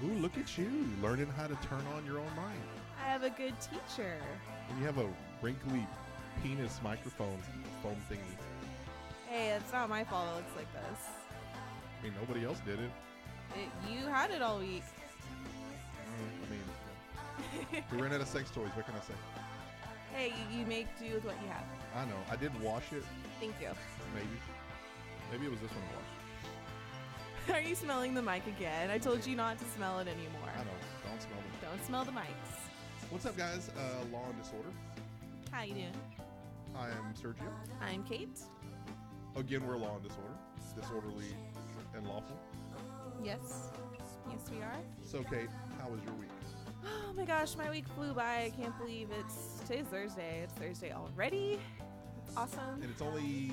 Ooh, look at you, learning how to turn on your own mic. I have a good teacher. And you have a wrinkly penis microphone foam thingy. Hey, it's not my fault it looks like this. I mean, nobody else did it. You had it all week. We ran out of sex toys. What can I say? Hey, you make do with what you have. I know. I did wash it. Thank you. Maybe it was this one I washed. Are you smelling the mic again? I told you not to smell it anymore. I know. Don't smell them. Don't smell the mics. What's up, guys? Law and Disorder. How you doing? I am Sergio. I'm Kate. Again, we're Law and Disorder. Disorderly and lawful. Yes. Yes, we are. So, Kate, how was your week? Oh my gosh, my week flew by. I can't believe today's Thursday. It's Thursday already. It's awesome. And it's only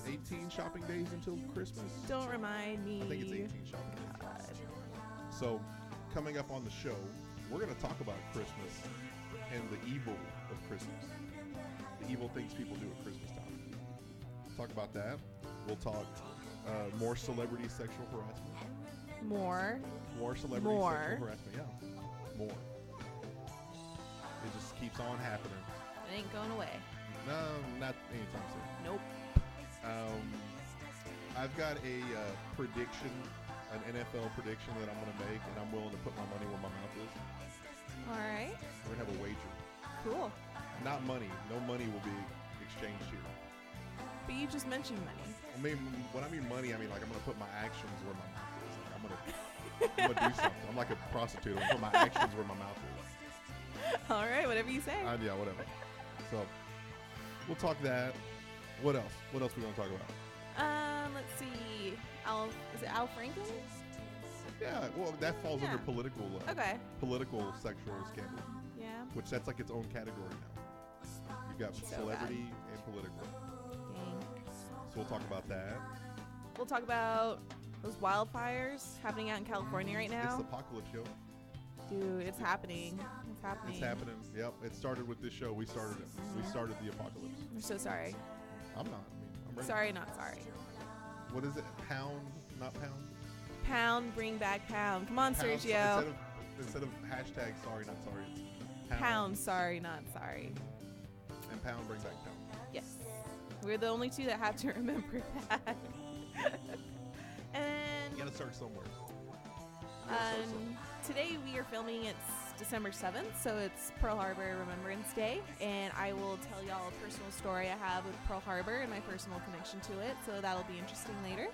18 shopping days until Christmas. Don't remind me. I think it's 18 shopping days. So, coming up on the show, we're going to talk about Christmas and the evil of Christmas. The evil things people do at Christmas time. Talk about that. We'll talk more celebrity sexual harassment. More Celebrity sexual harassment, yeah. More. It just keeps on happening. It ain't going away. No, not anytime soon. Nope. I've got a prediction, an NFL prediction that I'm going to make, and I'm willing to put my money where my mouth is. All right. We're going to have a wager. Cool. Not money. No money will be exchanged here. But you just mentioned money. I mean, when I mean money, I mean like I'm going to put my actions where my mouth is. Like I'm going to do something. I'm like a prostitute. I'm going to put my actions where my mouth is. All right, whatever you say. Yeah, whatever. So, we'll talk that. What else? What else are we going to talk about? Let's see. Is it Al Franken? Yeah, well, that falls under political. Okay. Political sexual scandal. Yeah. Which that's like its own category now. You've got celebrity and political. Dang. So we'll talk about that. We'll talk about those wildfires happening out in California right now. It's the apocalypse show. Dude, it's happening. It's happening. It's happening. Yep. It started with this show. We started it. Mm-hmm. We started the apocalypse. I'm so sorry. I'm not. I'm ready. Sorry, not sorry. What is it? Pound, not pound? Pound, bring back pound. Come on, Pound, Sergio. Instead of hashtag sorry, not sorry, it's pound, sorry, not sorry. And pound, bring back pound. Yes. We're the only two that have to remember that. And You gotta start somewhere. Today we are filming. It's December 7th, so it's Pearl Harbor Remembrance Day, and I will tell y'all a personal story I have with Pearl Harbor and my personal connection to it, so that'll be interesting later.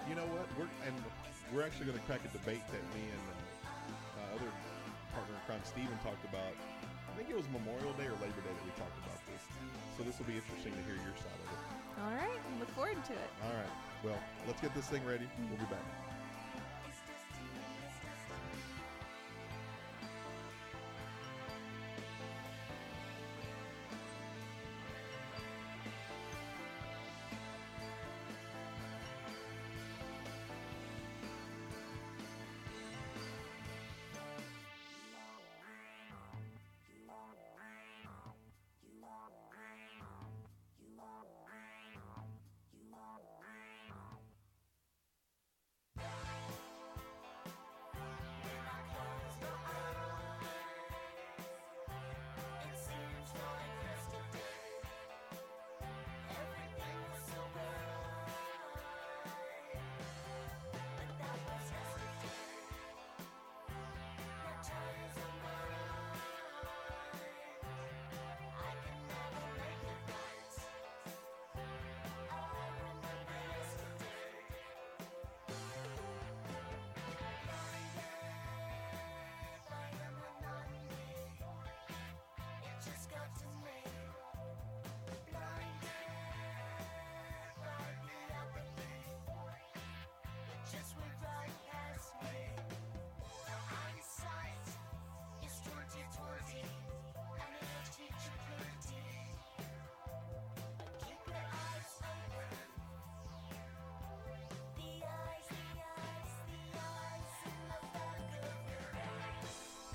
You know what? We're actually going to crack a debate that me and other partner in crime, Steven, talked about. I think it was Memorial Day or Labor Day that we talked about this. So this will be interesting to hear your side of it. All right, I look forward to it. All right. Well, let's get this thing ready. We'll be back.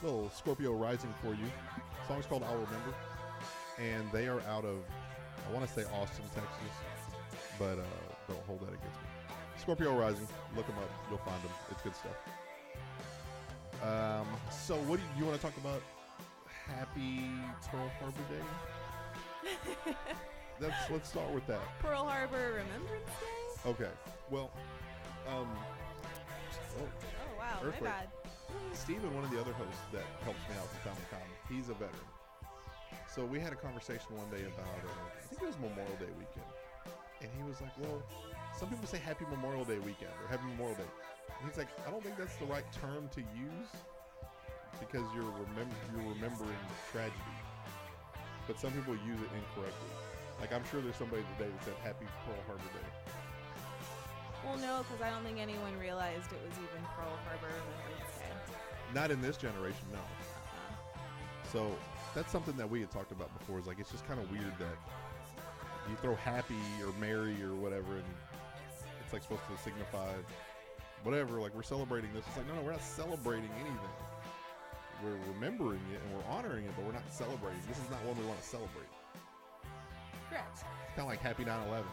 Little Scorpio Rising for you. The song's called I'll Remember. And they are out of, I want to say Austin, Texas. But don't hold that against me. Scorpio Rising. Look them up. You'll find them. It's good stuff. So what do you want to talk about? Happy Pearl Harbor Day? Let's start with that. Pearl Harbor Remembrance Day? Okay. Well, Oh, wow. Earthquake. My bad. Steven, one of the other hosts that helps me out from time to time, he's a veteran. So we had a conversation one day about, I think it was Memorial Day weekend. And he was like, well, some people say Happy Memorial Day weekend or Happy Memorial Day. And he's like, I don't think that's the right term to use because you're remembering tragedy. But some people use it incorrectly. Like, I'm sure there's somebody today that said Happy Pearl Harbor Day. Well, no, because I don't think anyone realized it was even Pearl Harbor Remembrance Day. Not in this generation, no. So that's something that we had talked about before. Is like, it's just kind of weird that you throw happy or merry or whatever, and it's like supposed to signify whatever. Like, we're celebrating this. It's like, no, we're not celebrating anything. We're remembering it and we're honoring it, but we're not celebrating. This is not one we want to celebrate. Correct. It's kind of like Happy 9/11. It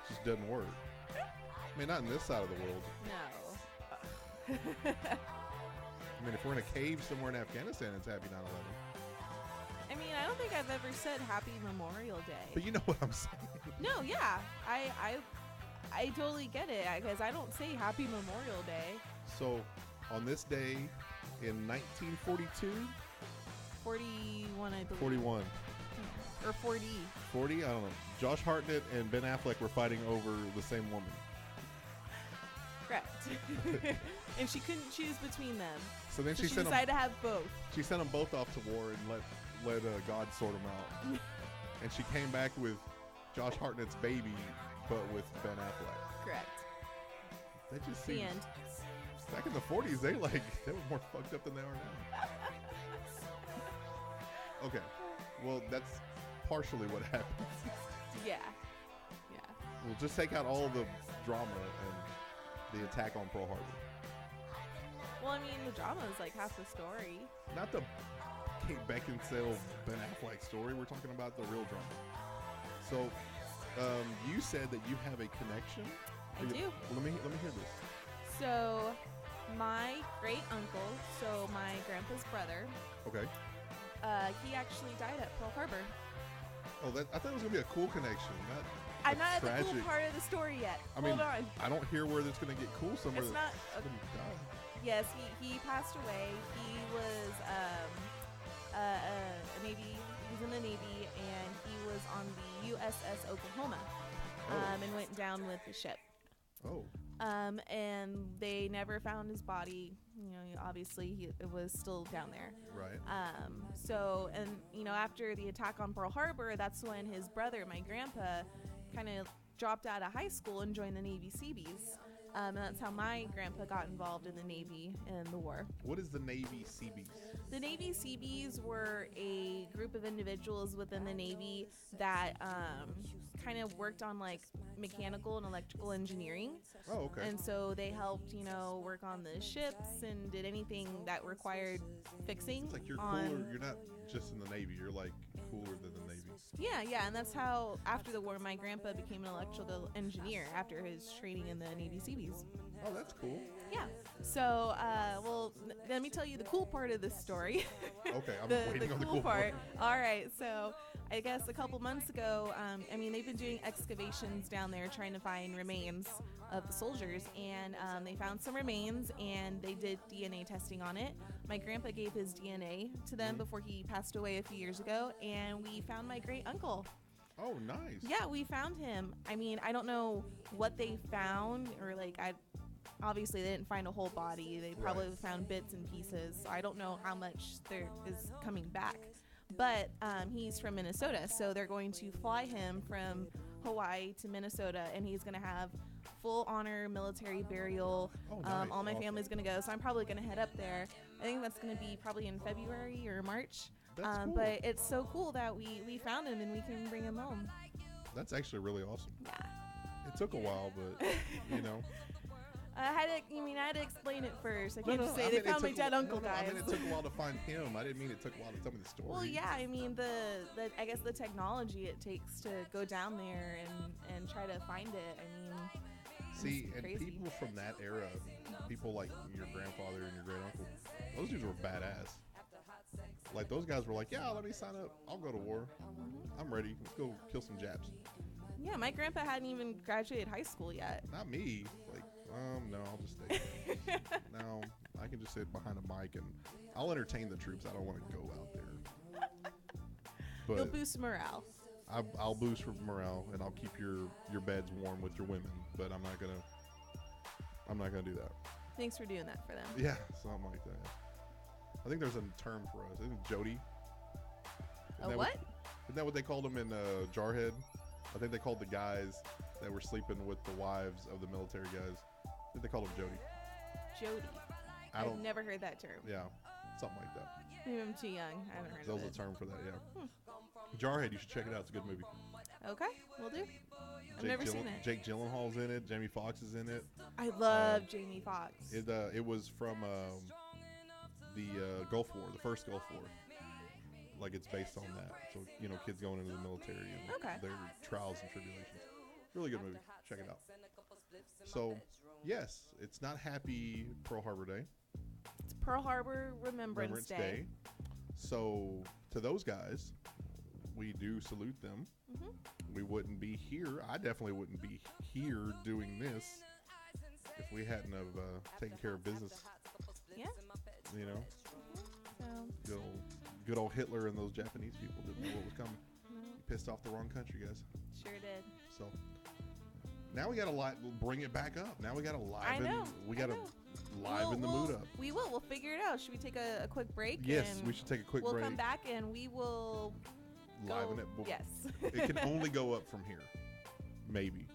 just doesn't work. I mean, not in this side of the world. No. I mean, if we're in a cave somewhere in Afghanistan, it's Happy 9/11. I mean, I don't think I've ever said Happy Memorial Day. But you know what I'm saying. No, yeah. I totally get it because I don't say Happy Memorial Day. So, on this day in 1942, 41, I believe. 41, Or 40. 40, I don't know. Josh Hartnett and Ben Affleck were fighting over the same woman. Correct. And she couldn't choose between them. So then So she she sent decided them. to have both. She sent them both off to war and let God sort them out. And she came back with Josh Hartnett's baby, but with Ben Affleck. Correct. That just The seems. end. Back in the 40s, they were more fucked up than they are now. Okay, well, that's partially what happened. Yeah. Yeah. We'll just take out all the drama and the attack on Pearl Harbor. Well, I mean, the drama is like half the story. Not the Kate Beckinsale, Ben Affleck story. We're talking about the real drama. So, you said that you have a connection. I do. Let me hear this. So, my great uncle, so my grandpa's brother, Okay. he actually died at Pearl Harbor. Oh, I thought it was gonna be a cool connection. I'm not at the tragic. cool part of the story yet. I mean, Hold on. I don't hear where it's gonna get cool somewhere. It's not. somebody died. Yes, he passed away. He was a Navy. He was in the Navy, and he was on the USS Oklahoma, and went down with the ship. Oh. And they never found his body. You know, obviously it was still down there. Right. So, and you know, after the attack on Pearl Harbor, that's when his brother, my grandpa, kind of dropped out of high school and joined the Navy Seabees. And that's how my grandpa got involved in the Navy in the war. What is the Navy Seabees? The Navy Seabees were a group of individuals within the Navy that kind of worked on like mechanical and electrical engineering. Oh, okay. And so they helped, you know, work on the ships and did anything that required fixing. It's like you're on, cooler. You're not just in the Navy. You're like cooler than the Navy. Yeah, and that's how after the war my grandpa became an electrical engineer after his training in the Navy Seabees. Oh, that's cool. Yeah. So, well, let me tell you the cool part of this story. Okay, I'm the waiting on the cool cool part. All right. So, I guess a couple months ago, I mean, they've been doing excavations down there trying to find remains of the soldiers, and they found some remains, and they did DNA testing on it. My grandpa gave his DNA to them before he passed away a few years ago, and we found my great uncle. Oh, nice. Yeah, we found him. I mean, I don't know what they found, or like obviously they didn't find a whole body. They probably found bits and pieces. So I don't know how much there is coming back. But he's from Minnesota, so they're going to fly him from Hawaii to Minnesota, and he's going to have full honor military burial. Oh, nice. All my Awesome. family's going to go, so I'm probably going to head up there. I think that's going to be probably in February or March. That's cool. But it's so cool that we found him and we can bring him home. That's actually really awesome. Yeah. It took a while, but you know. I had to explain it first. I can't No, just I say mean, they found my dead uncle, guys. I mean, it took a while to find him. I didn't mean it took a while to tell me the story. Well, yeah, I mean the I guess the technology it takes to go down there and try to find it. I mean, See, It's and crazy. people from that era, people like your grandfather and your great uncle, those dudes were badass. Like those guys were like, yeah, let me sign up. I'll go to war. I'm ready. Let's go kill some Japs. Yeah, my grandpa hadn't even graduated high school yet. Not me. Like, no, I'll just stay. No, I can just sit behind a mic and I'll entertain the troops. I don't want to go out there. But You'll boost morale. I'll boost for morale and I'll keep your beds warm with your women. But I'm not gonna do that. Thanks for doing that for them. Yeah, something like that. I think there's a term for us. Isn't it Jody? A what? Isn't that what they called them in Jarhead? I think they called the guys that were sleeping with the wives of the military guys. I think they called them Jody. Jody. I've never heard that term. Yeah, something like that. Maybe I'm too young. I haven't heard That of was it. a term for that, yeah. Jarhead, you should check it out. It's a good movie. Okay, we'll do. I've never seen it. Jake Gyllenhaal's in it. Jamie Foxx is in it. I love Jamie Foxx. It was from the Gulf War, the first Gulf War. Like it's based on that. So, kids going into the military and their trials and tribulations. Really good movie. Check it out. So, yes, it's not Happy Pearl Harbor Day. It's Pearl Harbor Remembrance Day. So, to those guys, we do salute them. Mm-hmm. We wouldn't be here. I definitely wouldn't be here doing this if we hadn't have taken care of business. Yeah. So. Good old Hitler and those Japanese people didn't know what was coming. Pissed off the wrong country, guys. Sure did. So now we got to bring it back up. Now we got to liven. The mood up. We will. We'll figure it out. Should we take a quick break? Yes, we should take a quick break. We'll come back and we will liven it. Yes. It can only go up from here. Maybe.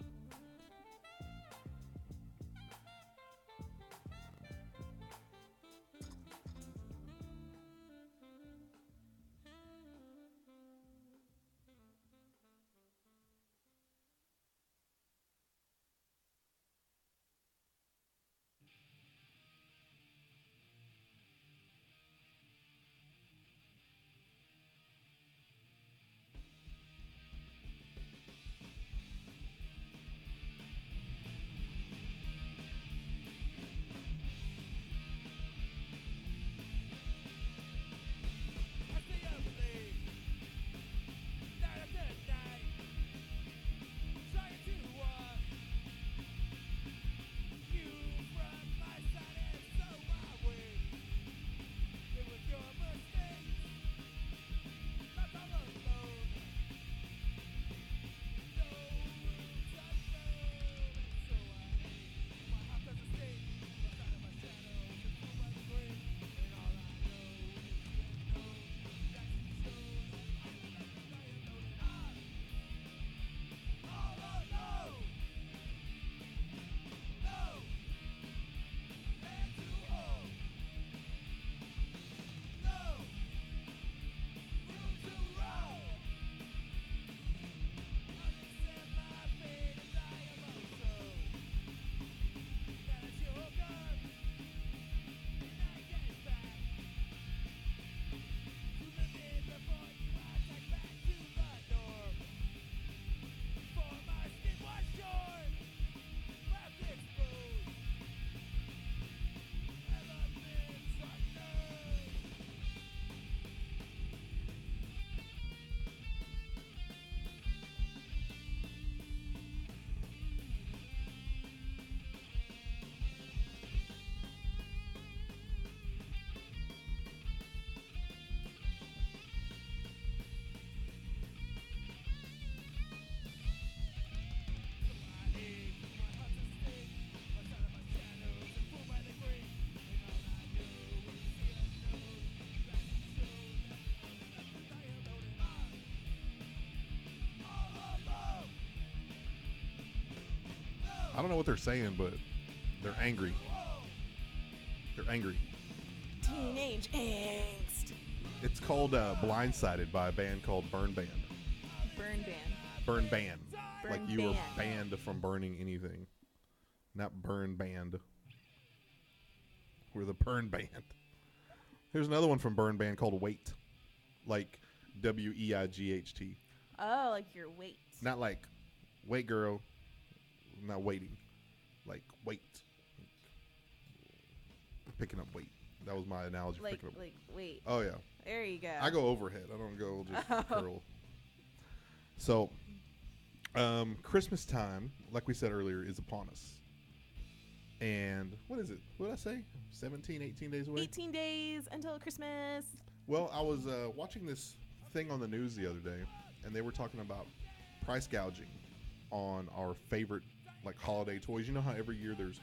I don't know what they're saying, but they're angry. They're angry. Teenage angst. It's called Blindsided by a band called Burn Band. Burn Band. Burn Band. Burn Like you were Band. banned from burning anything. Not Burn Band. We're the Burn Band. Here's another one from Burn Band called Wait. Like W-E-I-G-H-T. Oh, like your weight. Not like, wait girl, not waiting. like weight, picking up weight. That was my analogy. For picking up weight. Oh yeah. There you go. I go overhead. I don't go just curl. So, Christmas time, like we said earlier, is upon us. And what is it? What did I say? 17, 18 days away? 18 days until Christmas. Well, I was watching this thing on the news the other day, and they were talking about price gouging on our favorite like holiday toys. You know how every year there's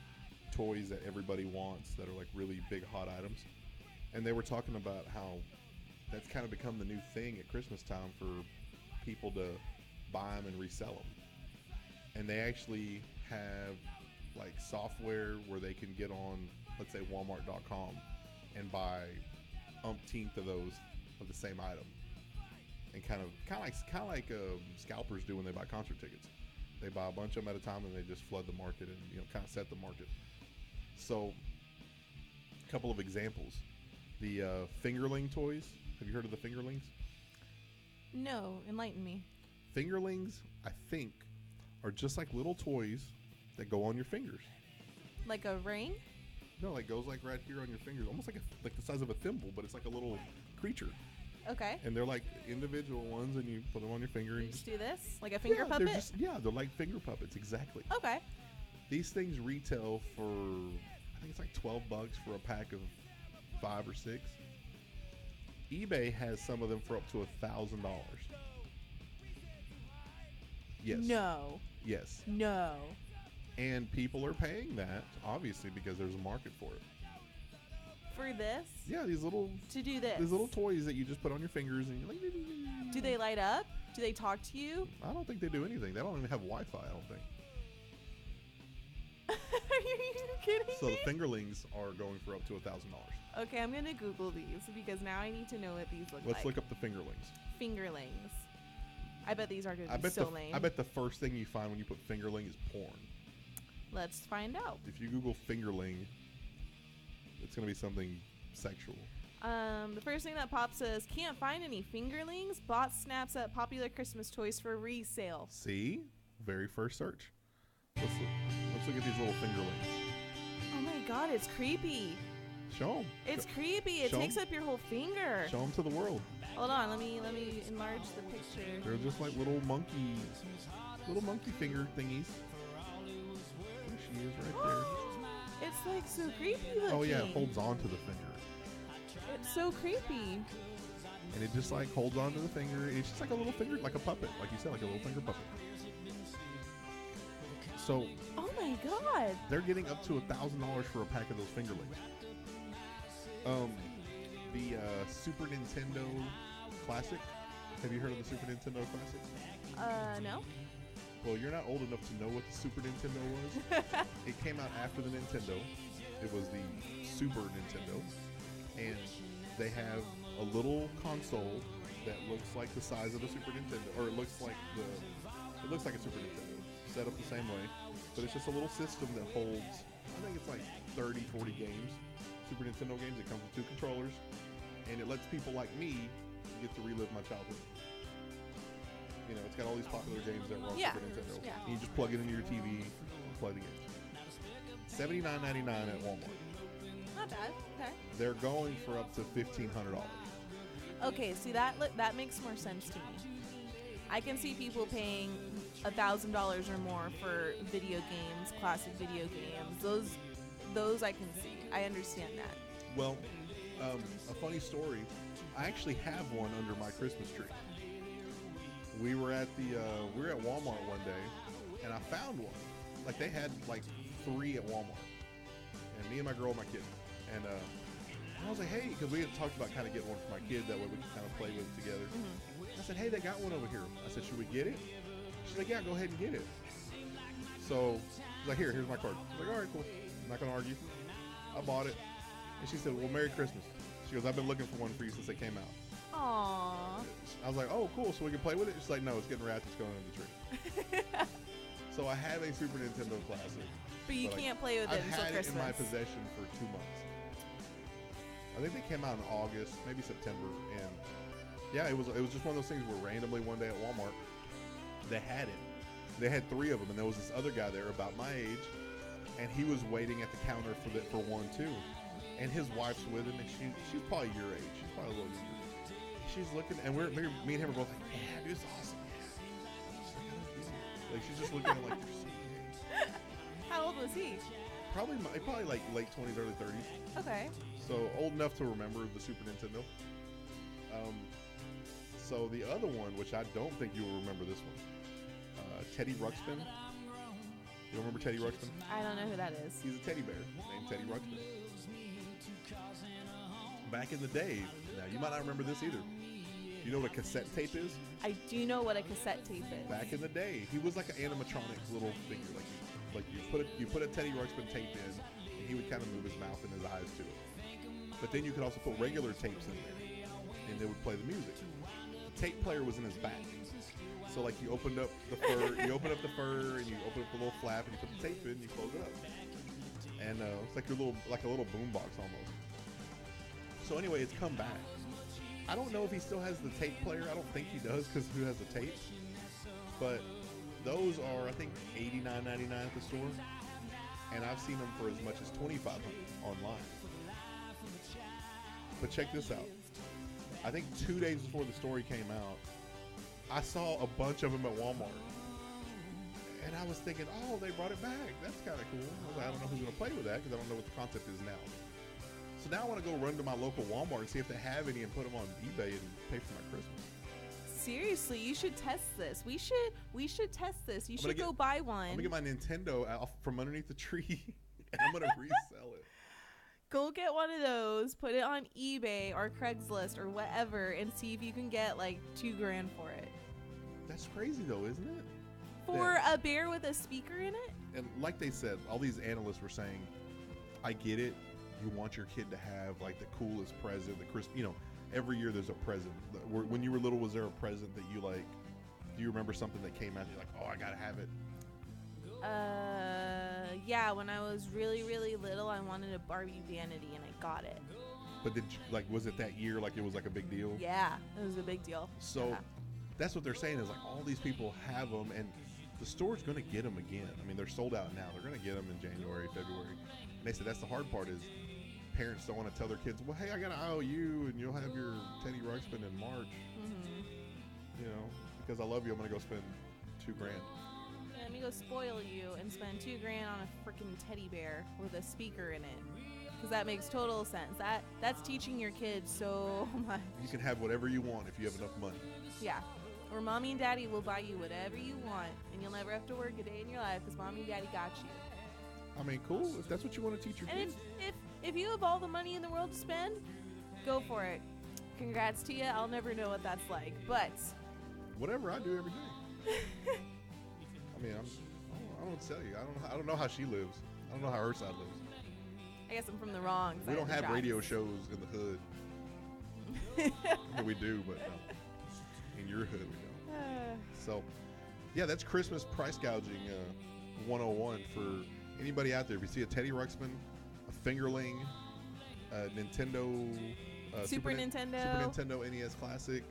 toys that everybody wants that are like really big hot items? And they were talking about how that's kind of become the new thing at Christmas time for people to buy them and resell them. And they actually have like software where they can get on, let's say, Walmart.com and buy umpteenth of those of the same item, and kind of like scalpers do when they buy concert tickets. They buy a bunch of them at a time and they just flood the market and kind of set the market. So, a couple of examples: the Fingerling toys. Have you heard of the Fingerlings? No, enlighten me. Fingerlings, I think, are just like little toys that go on your fingers. Like a ring? No, like goes like right here on your fingers, almost like the size of a thimble, but it's like a little creature. Okay. And they're like individual ones, and you put them on your finger. You and just do this? Like a finger puppet? They're like finger puppets, exactly. Okay. These things retail for, I think it's like $12 for a pack of 5 or 6. eBay has some of them for up to $1,000. Yes. No. Yes. No. And people are paying that, obviously, because there's a market for it. For this? Yeah, these little... To do this? These little toys that you just put on your fingers and you're like... Do they light up? Do they talk to you? I don't think they do anything. They don't even have Wi-Fi, I don't think. Are you kidding me? So the Fingerlings are going for up to $1,000. Okay, I'm going to Google these because now I need to know what these look like. Let's look up the Fingerlings. Fingerlings. I bet these are going to be so lame. I bet the first thing you find when you put Fingerling is porn. Let's find out. If you Google Fingerling, it's going to be something sexual. The first thing that pops says, can't find any Fingerlings. Bot snaps at popular Christmas toys for resale. See? Very first search. Let's look at these little Fingerlings. Oh my god, it's creepy. Show them. It's creepy. It takes up your whole finger. Show them to the world. Hold on, let me enlarge the picture. They're just like little monkey finger thingies. There she is right there. It's like so creepy looking. Oh yeah, it holds on to the finger. It's so creepy. And it just like holds on to the finger. It's just like a little finger, like a puppet, like you said, like a little finger puppet. So. Oh my god. They're getting up to $1,000 for a pack of those Fingerlings. The Super Nintendo Classic. Have you heard of the Super Nintendo Classic? No. Well, you're not old enough to know what the Super Nintendo was. It came out after the Nintendo. It was the Super Nintendo. And they have a little console that looks like the size of a Super Nintendo, or it looks like a Super Nintendo, set up the same way. But it's just a little system that holds, I think it's like 30, 40 games. Super Nintendo games. It comes with 2 controllers, and it lets people like me get to relive my childhood. You know, it's got all these popular games that were on Super Nintendo. Yeah. And you just plug it into your TV and play the games. $79.99 at Walmart. Not bad. Okay. They're going for up to $1,500. Okay, see that makes more sense to me. I can see people paying $1,000 or more for video games, classic video games. Those I can see. I understand that. Well, a funny story. I actually have one under my Christmas tree. We were at Walmart one day, and I found one. Like they had like 3 at Walmart, and me and my girl, and my kid, and I was like, hey, because we had talked about kind of getting one for my kid, that way we could kind of play with it together. Mm-hmm. I said, hey, they got one over here. I said, should we get it? She's like, yeah, go ahead and get it. So I was like, here's my card. I was like, all right, cool. I'm not gonna argue. I bought it, and she said, well, Merry Christmas. She goes, I've been looking for one for you since it came out. Aww. I was like, oh, cool, so we can play with it? She's like, no, it's getting wrapped, it's going in the tree. So I have a Super Nintendo Classic. But you can't play with it until Christmas. I've had it in my possession for 2 months. I think they came out in August, maybe September, and yeah, it was just one of those things where randomly one day at Walmart, they had it. They had 3 of them, and there was this other guy there about my age, and he was waiting at the counter for one too, and his wife's with him, and she's probably your age. She's probably a little younger. She's looking, and me and him are both like, yeah, dude, it's awesome. Yeah. She's just looking at like, you're so gay. How old was he? Probably like late 20s, early 30s. Okay. So old enough to remember the Super Nintendo. So the other one, which I don't think you will remember this one, Teddy Ruxpin. You remember Teddy Ruxpin? I don't know who that is. He's a teddy bear named Teddy Ruxpin. Back in the day, now you might not remember this either. You know what a cassette tape is? I do know what a cassette tape is. Back in the day, he was like an animatronic little figure. Like you put a Teddy Ruxpin tape in, and he would kind of move his mouth and his eyes to it. But then you could also put regular tapes in there, and they would play the music. The tape player was in his back. So like you opened up the fur, and you open up the little flap, and you put the tape in, and you close it up. And it's like a little boombox almost. So anyway, it's come back. I don't know if he still has the tape player. I don't think he does because who has the tapes? But those are, I think, $89.99 at the store, and I've seen them for as much as $2,500 online. But check this out. I think 2 days before the story came out, I saw a bunch of them at Walmart, and I was thinking, oh, they brought it back. That's kind of cool. I was like, I don't know who's going to play with that because I don't know what the concept is now. So now I want to go run to my local Walmart and see if they have any and put them on eBay and pay for my Christmas. Seriously, you should test this. We should test this. You should go buy one. I'm gonna get my Nintendo out from underneath the tree and I'm gonna resell it. Go get one of those, put it on eBay or Craigslist or whatever, and see if you can get like $2,000 for it. That's crazy though, isn't it? For a bear with a speaker in it? And like they said, all these analysts were saying, I get it. You want your kid to have like the coolest present, every year there's a present. When you were little, was there a present that you like? Do you remember something that came out and you're like, oh, I gotta have it? Yeah, when I was really, really little, I wanted a Barbie vanity and I got it. But was it that year like it was like a big deal? Yeah, it was a big deal. So that's what they're saying is like all these people have them and the store's gonna get them again. I mean, they're sold out now. They're gonna get them in January, February. And they said that's the hard part is parents don't want to tell their kids, well, hey, I got an IOU and you'll have your Teddy Ruxpin in March. Mm-hmm. Because I love you, I'm going to go spend $2,000. Let me go spoil you and spend $2,000 on a freaking teddy bear with a speaker in it. Because that makes total sense. That's teaching your kids so much. You can have whatever you want if you have enough money. Yeah. Or mommy and daddy will buy you whatever you want, and you'll never have to work a day in your life because mommy and daddy got you. I mean, cool. If that's what you want to teach your kids. And if you have all the money in the world to spend, go for it. Congrats to you. I'll never know what that's like, but whatever I do every day. I mean, I don't tell you. I don't know how she lives. I don't know how her side lives. I guess I'm from the wrong side. We don't have radio shows in the hood. We do, but no. In your hood, we don't. So, yeah, that's Christmas price gouging 101 for anybody out there. If you see a Teddy Ruxpin, a Fingerling, a Nintendo, Super Nintendo NES Classic.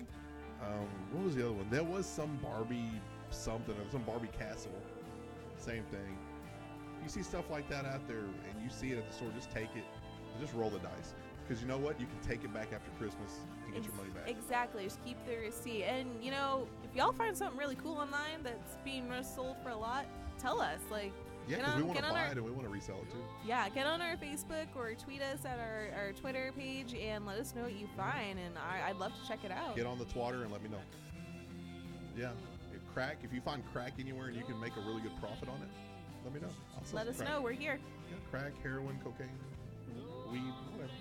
What was the other one? There was some Barbie something, or some Barbie Castle. Same thing. You see stuff like that out there, and you see it at the store, just take it. Just roll the dice. Because you know what? You can take it back after Christmas and get your money back. Exactly. Just keep the receipt. And, if y'all find something really cool online that's being sold for a lot, tell us. Yeah, because we want to buy it and we want to resell it too. Yeah, get on our Facebook or tweet us at our Twitter page and let us know what you find. And I'd love to check it out. Get on the Twitter and let me know. Yeah. If you find crack anywhere and you can make a really good profit on it, let me know. Let us know. We're here. Yeah, crack, heroin, cocaine, weed, whatever.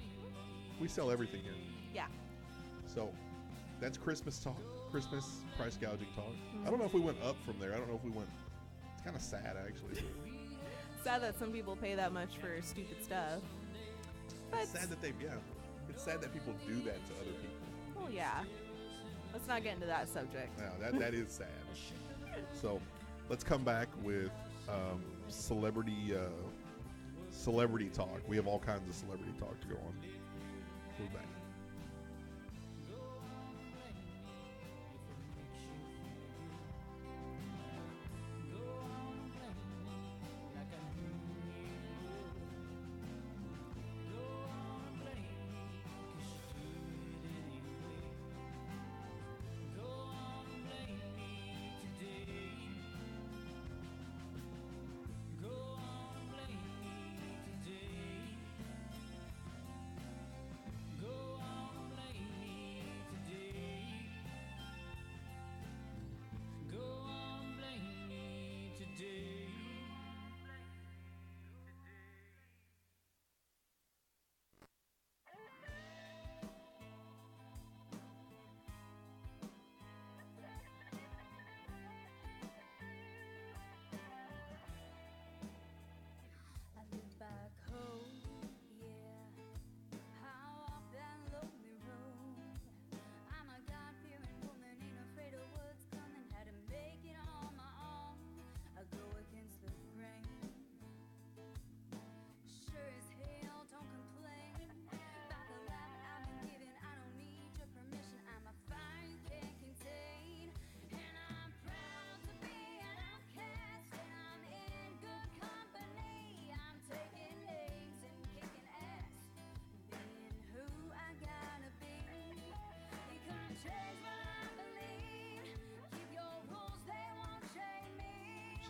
We sell everything here. Yeah. So that's Christmas talk. Christmas price gouging talk. Mm-hmm. I don't know if we went up from there. I don't know if we went. It's kind of sad, actually. Sad that some people pay that much for stupid stuff. But it's sad that it's sad that people do that to other people. Well, yeah. Let's not get into that subject. No, that is sad. So, let's come back with celebrity talk. We have all kinds of celebrity talk to go on. We're back.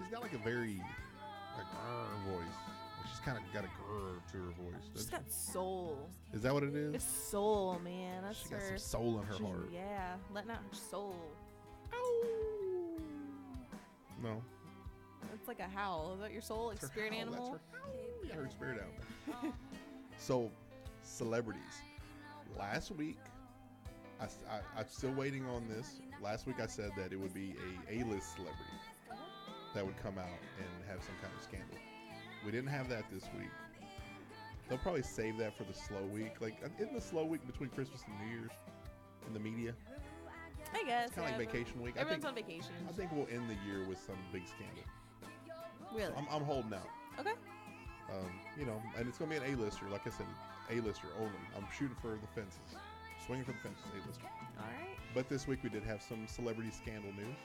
she's got like a very like voice. She's kind of got a grr to her voice. She's got soul. Is that what it is? It's soul, man. That's she got her. some soul in her heart. Yeah, letting out her soul. No. It's like a howl. Is that your soul? Like spirit howl. animal? That's her spirit animal. So, celebrities. Last week, I'm still waiting on this. Last week I said that it would be a A-list celebrity that would come out and have some kind of scandal. We didn't have that this week. They'll probably save that for the slow week. Like, in the slow week between Christmas and New Year's in the media. I guess. It's kind of like vacation week. Everyone's on vacation. I think we'll end the year with some big scandal. Really? So I'm holding out. Okay. You know, and it's going to be an A-lister. Like I said, A-lister only. I'm shooting for the fences. Swinging for the fences, A-lister. All right. But this week we did have some celebrity scandal news.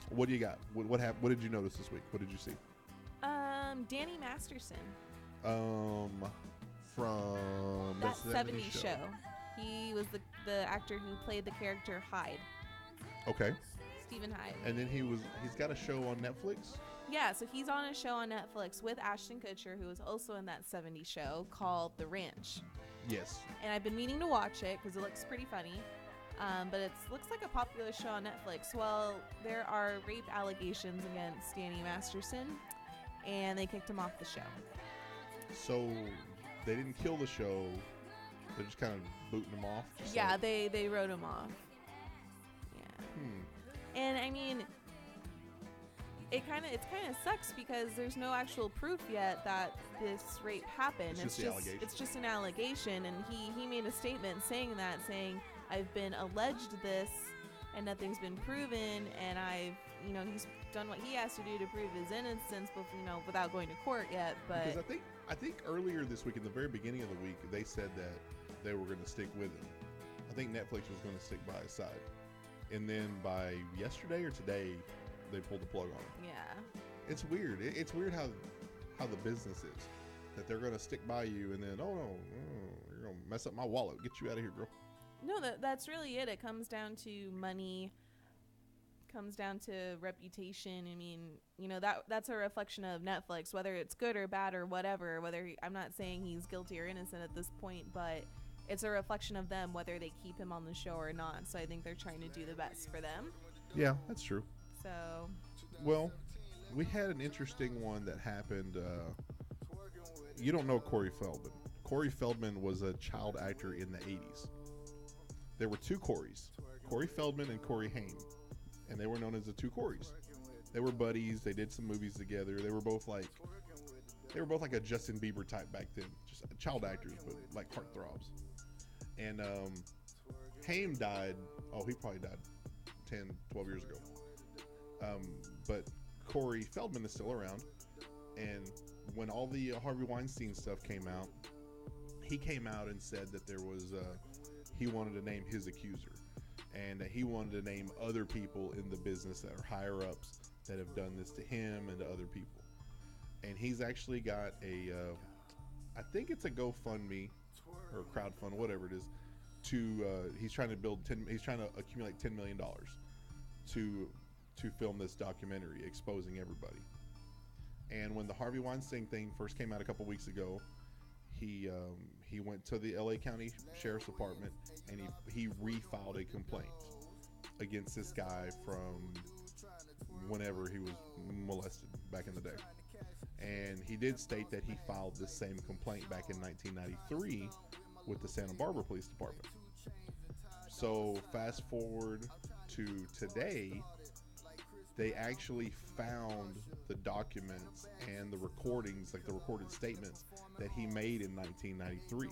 What do you got? What happened? What did you notice this week? What did you see? Danny Masterson. From that 70s show. He was the actor who played the character Hyde. Okay. Stephen Hyde. And then he's got a show on Netflix. Yeah, so he's on a show on Netflix with Ashton Kutcher, who was also in that 70s show called The Ranch. Yes. And I've been meaning to watch it because it looks pretty funny. But it looks like a popular show on Netflix. Well, there are rape allegations against Danny Masterson, and they kicked him off the show. So they didn't kill the show. They're just kind of booting him off. Yeah, like they wrote him off. Yeah. And I mean, it kind of sucks because there's no actual proof yet that this rape happened. It's just an allegation, and he made a statement saying I've been alleged this and nothing's been proven, and he's done what he has to do to prove his innocence, without going to court yet. But because I think earlier this week, in the very beginning of the week, they said that they were going to stick with him. I think Netflix was going to stick by his side, and then by yesterday or today, they pulled the plug on him. Yeah, it's weird. It's weird how the business is, that they're going to stick by you, and then you're going to mess up my wallet. Get you out of here, girl. No, that's really it. It comes down to money. Comes down to reputation. I mean, that's a reflection of Netflix, whether it's good or bad or whatever. I'm not saying he's guilty or innocent at this point, but it's a reflection of them whether they keep him on the show or not. So I think they're trying to do the best for them. Yeah, that's true. So, well, we had an interesting one that happened. You don't know Corey Feldman. Corey Feldman was a child actor in the 80s. There were two Corys, Corey Feldman and Corey Haim, and they were known as the two Corys. They were buddies. They did some movies together. They were both like a Justin Bieber type back then, just child actors, but like heartthrobs. And Haim died. Oh, he probably died 10, 12 years ago. But Corey Feldman is still around. And when all the Harvey Weinstein stuff came out, he came out and said that there was he wanted to name his accuser, and that he wanted to name other people in the business that are higher ups that have done this to him and to other people. And he's actually got I think it's a GoFundMe or crowdfund, whatever it is, he's trying to accumulate $10 million to film this documentary exposing everybody. And when the Harvey Weinstein thing first came out a couple weeks ago, he went to the LA County Sheriff's Department and he refiled a complaint against this guy from whenever he was molested back in the day. And he did state that he filed this same complaint back in 1993 with the Santa Barbara Police Department. So fast forward to today, they actually found the documents and the recordings, like the recorded statements that he made in 1993.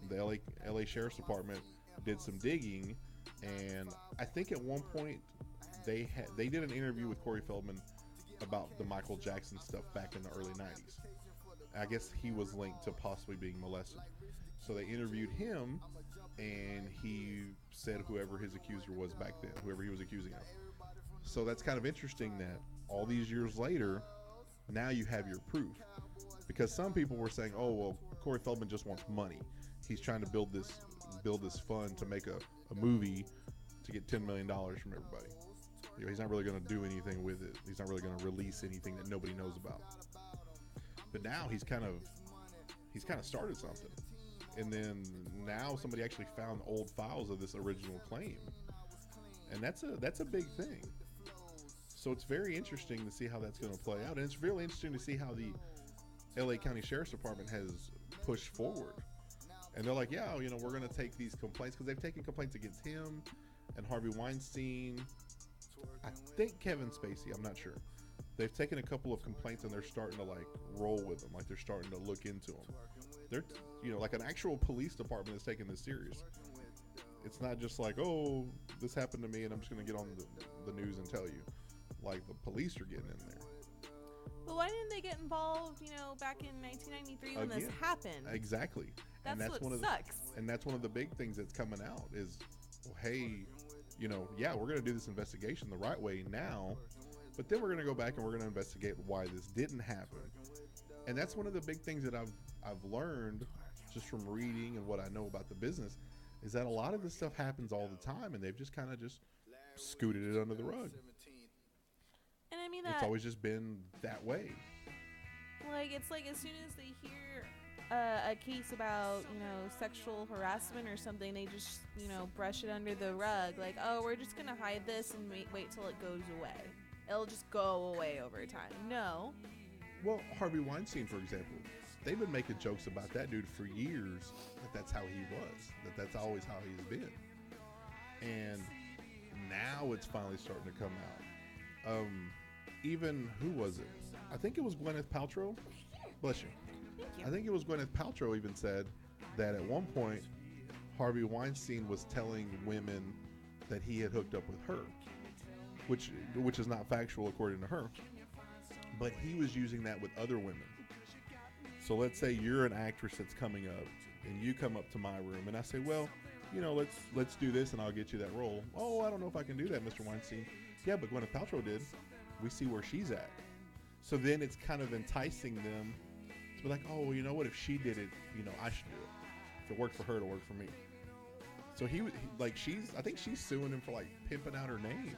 The LA Sheriff's Department did some digging, and I think at one point they did an interview with Corey Feldman about the Michael Jackson stuff back in the early 90s. I guess he was linked to possibly being molested. So they interviewed him, and he said whoever his accuser was back then, whoever he was accusing of. So that's kind of interesting that all these years later, now you have your proof. Because some people were saying, oh, well, Corey Feldman just wants money. He's trying to build this fund to make a movie to get $10 million from everybody. He's not really going to do anything with it. He's not really going to release anything that nobody knows about. But now he's kind of started something. And then now somebody actually found old files of this original claim. And that's a big thing. So it's very interesting to see how that's going to play out. And it's really interesting to see how the LA County Sheriff's Department has pushed forward. And they're like, yeah, we're going to take these complaints, because they've taken complaints against him and Harvey Weinstein. I think Kevin Spacey, I'm not sure. They've taken a couple of complaints and they're starting to roll with them. They're starting to look into them. They're, an actual police department is taking this serious. It's not just oh, this happened to me and I'm just going to get on the news and tell you. The police are getting in there. But why didn't they get involved, back in 1993 when this happened? Exactly. That's what sucks. And that's one of the big things that's coming out is, hey, yeah, we're going to do this investigation the right way now, but then we're going to go back and we're going to investigate why this didn't happen. And that's one of the big things that I've learned just from reading and what I know about the business, is that a lot of this stuff happens all the time, and they've just kind of just scooted it under the rug. And I mean, it's always just been that way. It's as soon as they hear a case about, sexual harassment or something, they just, brush it under the rug. Oh, we're just going to hide this and wait till it goes away. It'll just go away over time. No. Well, Harvey Weinstein, for example, they've been making jokes about that dude for years, that's how he was, that's always how he's been. And now it's finally starting to come out. Even, who was it? I think it was Gwyneth Paltrow. Bless you. Thank you. I think it was Gwyneth Paltrow even said that at one point Harvey Weinstein was telling women that he had hooked up with her, which is not factual according to her, but he was using that with other women. So let's say you're an actress that's coming up and you come up to my room and I say, well, let's do this and I'll get you that role. Oh, I don't know if I can do that, Mr. Weinstein. Yeah, but Gwyneth Paltrow did. We see where she's at. So then it's kind of enticing them to be like, oh, well, you know what? If she did it, I should do it. If it worked for her, it'll work for me. So I think she's suing him for pimping out her name.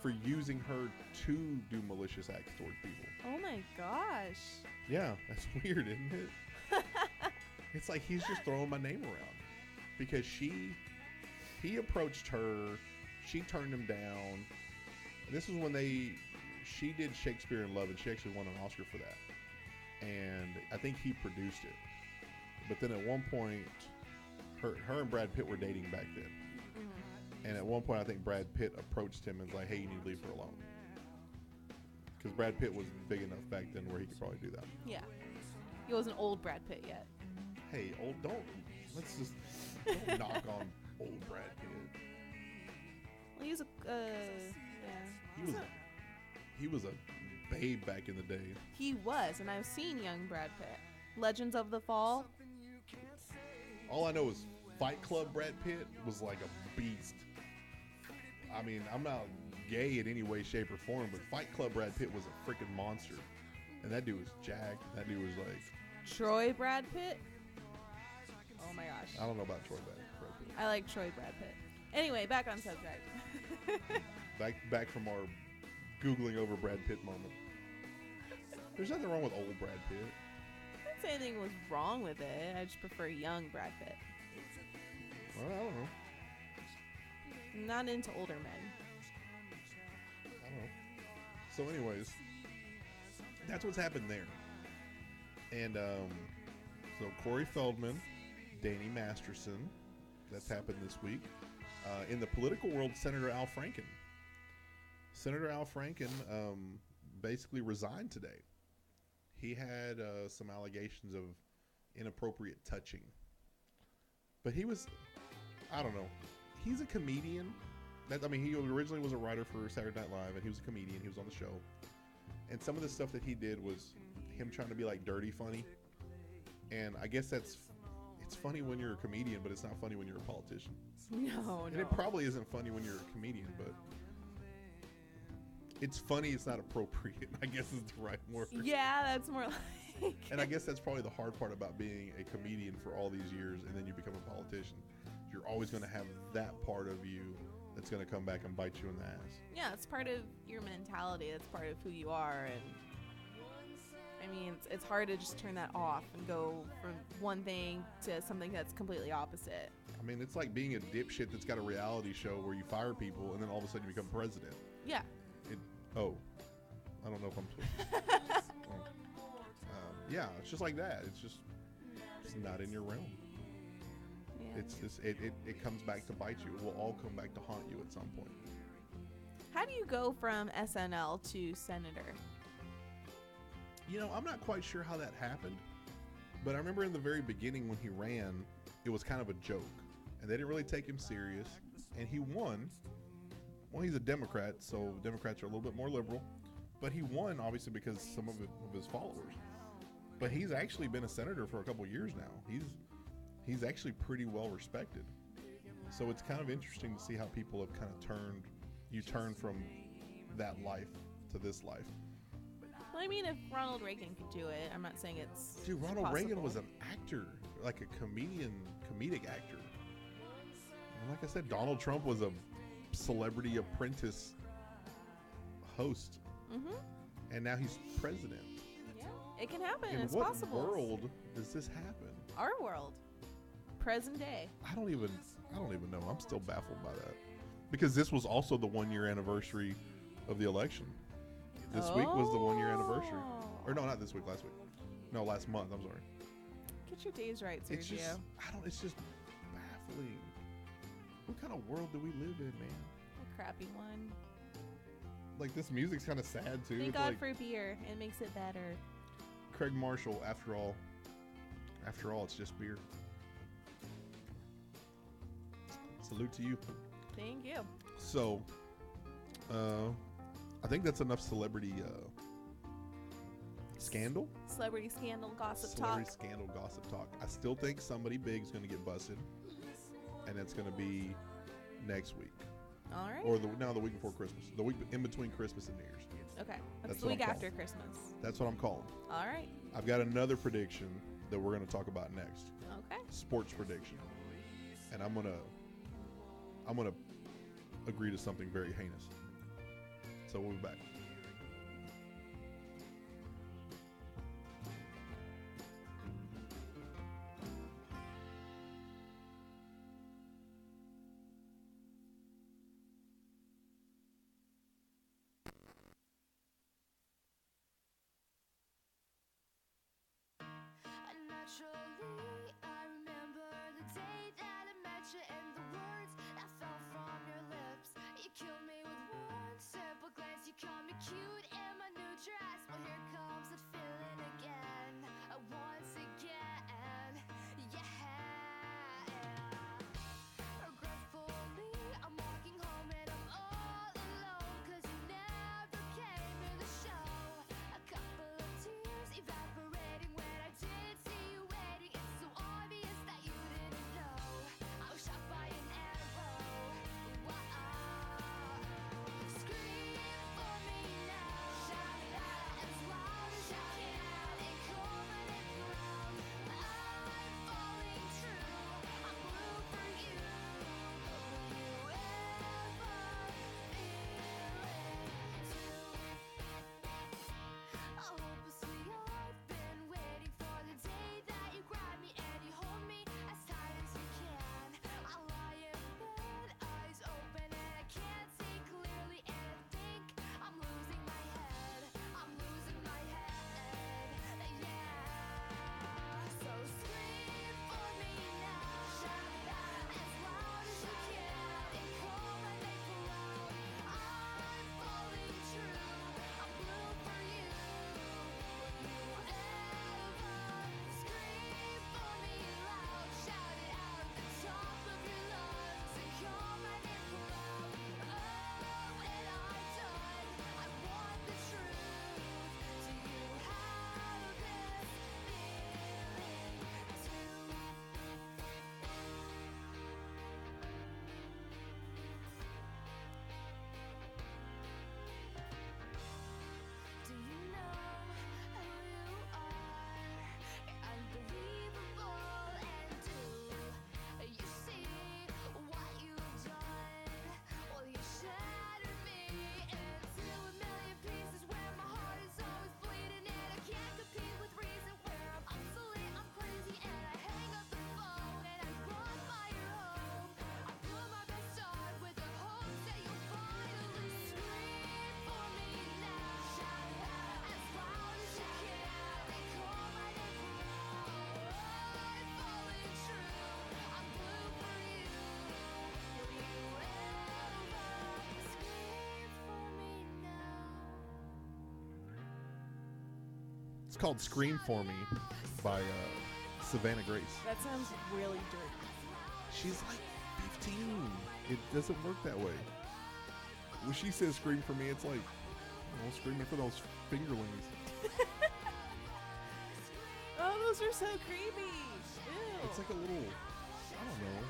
For using her to do malicious acts towards people. Oh my gosh. Yeah, that's weird, isn't it? It's he's just throwing my name around. Because he approached her, she turned him down. This was when she did Shakespeare in Love, and she actually won an Oscar for that. And I think he produced it. But then at one point, her and Brad Pitt were dating back then. Mm-hmm. And at one point, I think Brad Pitt approached him and was like, hey, you need to leave her alone. Because Brad Pitt was big enough back then where he could probably do that. Yeah. He wasn't old Brad Pitt yet. Hey, let's just don't knock on old Brad Pitt. Well, he was He was a babe back in the day. He was, and I've seen young Brad Pitt. Legends of the Fall. All I know is Fight Club Brad Pitt was like a beast. I mean, I'm not gay in any way, shape, or form, but Fight Club Brad Pitt was a freaking monster. And that dude was jacked. That dude was Troy Brad Pitt? Oh my gosh. I don't know about Troy Brad Pitt. I like Troy Brad Pitt. Anyway, back on subject. back from our Googling over Brad Pitt moment. There's nothing wrong with old Brad Pitt. I didn't say anything was wrong with it. I just prefer young Brad Pitt. Well, I don't know. I'm not into older men. I don't know. So anyways, that's what's happened there. And so Corey Feldman, Danny Masterson, that's happened this week. In the political world, Senator Al Franken. Senator Al Franken basically resigned today. He had some allegations of inappropriate touching. But he was, I don't know, he's a comedian. He originally was a writer for Saturday Night Live, and he was a comedian. He was on the show. And some of the stuff that he did was him trying to be dirty funny. And I guess it's funny when you're a comedian, but it's not funny when you're a politician. No. And it probably isn't funny when you're a comedian, but it's funny, it's not appropriate, I guess is the right word. Yeah, that's more like... And I guess that's probably the hard part about being a comedian for all these years, and then you become a politician. You're always going to have that part of you that's going to come back and bite you in the ass. Yeah, it's part of your mentality. It's part of who you are. And I mean, it's hard to just turn that off and go from one thing to something that's completely opposite. I mean, it's like being a dipshit that's got a reality show where you fire people and then all of a sudden you become president. Yeah. I don't know if I'm yeah, it's just like that. It's not in your realm. Yeah. It's just it comes back to bite you. It will all come back to haunt you at some point. How do you go from SNL to senator? You know, I'm not quite sure how that happened, but I remember in the very beginning when he ran, it was kind of a joke, and they didn't really take him serious, and he won. Well, he's a Democrat, so Democrats are a little bit more liberal, but he won obviously because some of his followers. But he's actually been a senator for a couple years now. He's actually pretty well respected. So it's kind of interesting to see how people have kind of turned from that life to this life. Well, I mean, if Ronald Reagan could do it, I'm not saying it's Dude, Ronald impossible. Reagan was an actor, like a comedic actor. And like I said, Donald Trump was a Celebrity Apprentice host. Mm-hmm. And now he's president. Yeah, it can happen. In it's what possible. world does this happen? Our world. Present day. I don't even know. I'm still baffled by that. Because this was also the 1-year anniversary of the election. This week was the 1-year anniversary. Or no, not this week, last week. No, last month, I'm sorry. Get your days right, Sergio. It's just baffling. What kind of world do we live in, man? A crappy one. Like, this music's kind of sad, too. Thank It's God like for beer. It makes it better. Craig Marshall, after all, it's just beer. Salute to you. Thank you. So, I think that's enough celebrity scandal. Celebrity scandal, gossip Celebrity talk. scandal, gossip talk. I still think somebody big is going to get busted, and it's going to be next week. All right. Or the week before Christmas. The week in between Christmas and New Year's. Okay. That's That's the what week I'm after calling. Christmas. That's what I'm calling. All right. I've got another prediction that we're going to talk about next. Okay. Sports prediction. And I'm gonna agree to something very heinous. So we'll be back. Naturally, I remember the day that I met you and the words that fell from your lips. You killed me with one simple glance. You called me cute in my new dress. Well, here comes that feeling again, once again. Yeah. Regretfully, I'm walking home and I'm all alone, 'cause you never came to the show. A couple of tears evaporating when I didn't see you waiting. It's so obvious that you didn't know. I was shocked by It's called "Scream for Me" by Savannah Grace. That sounds really dirty. She's like 15. It doesn't work that way. When she says "scream for me," it's like, screaming for those fingerlings. Oh, those are so creepy. Ew. It's like a little, I don't know.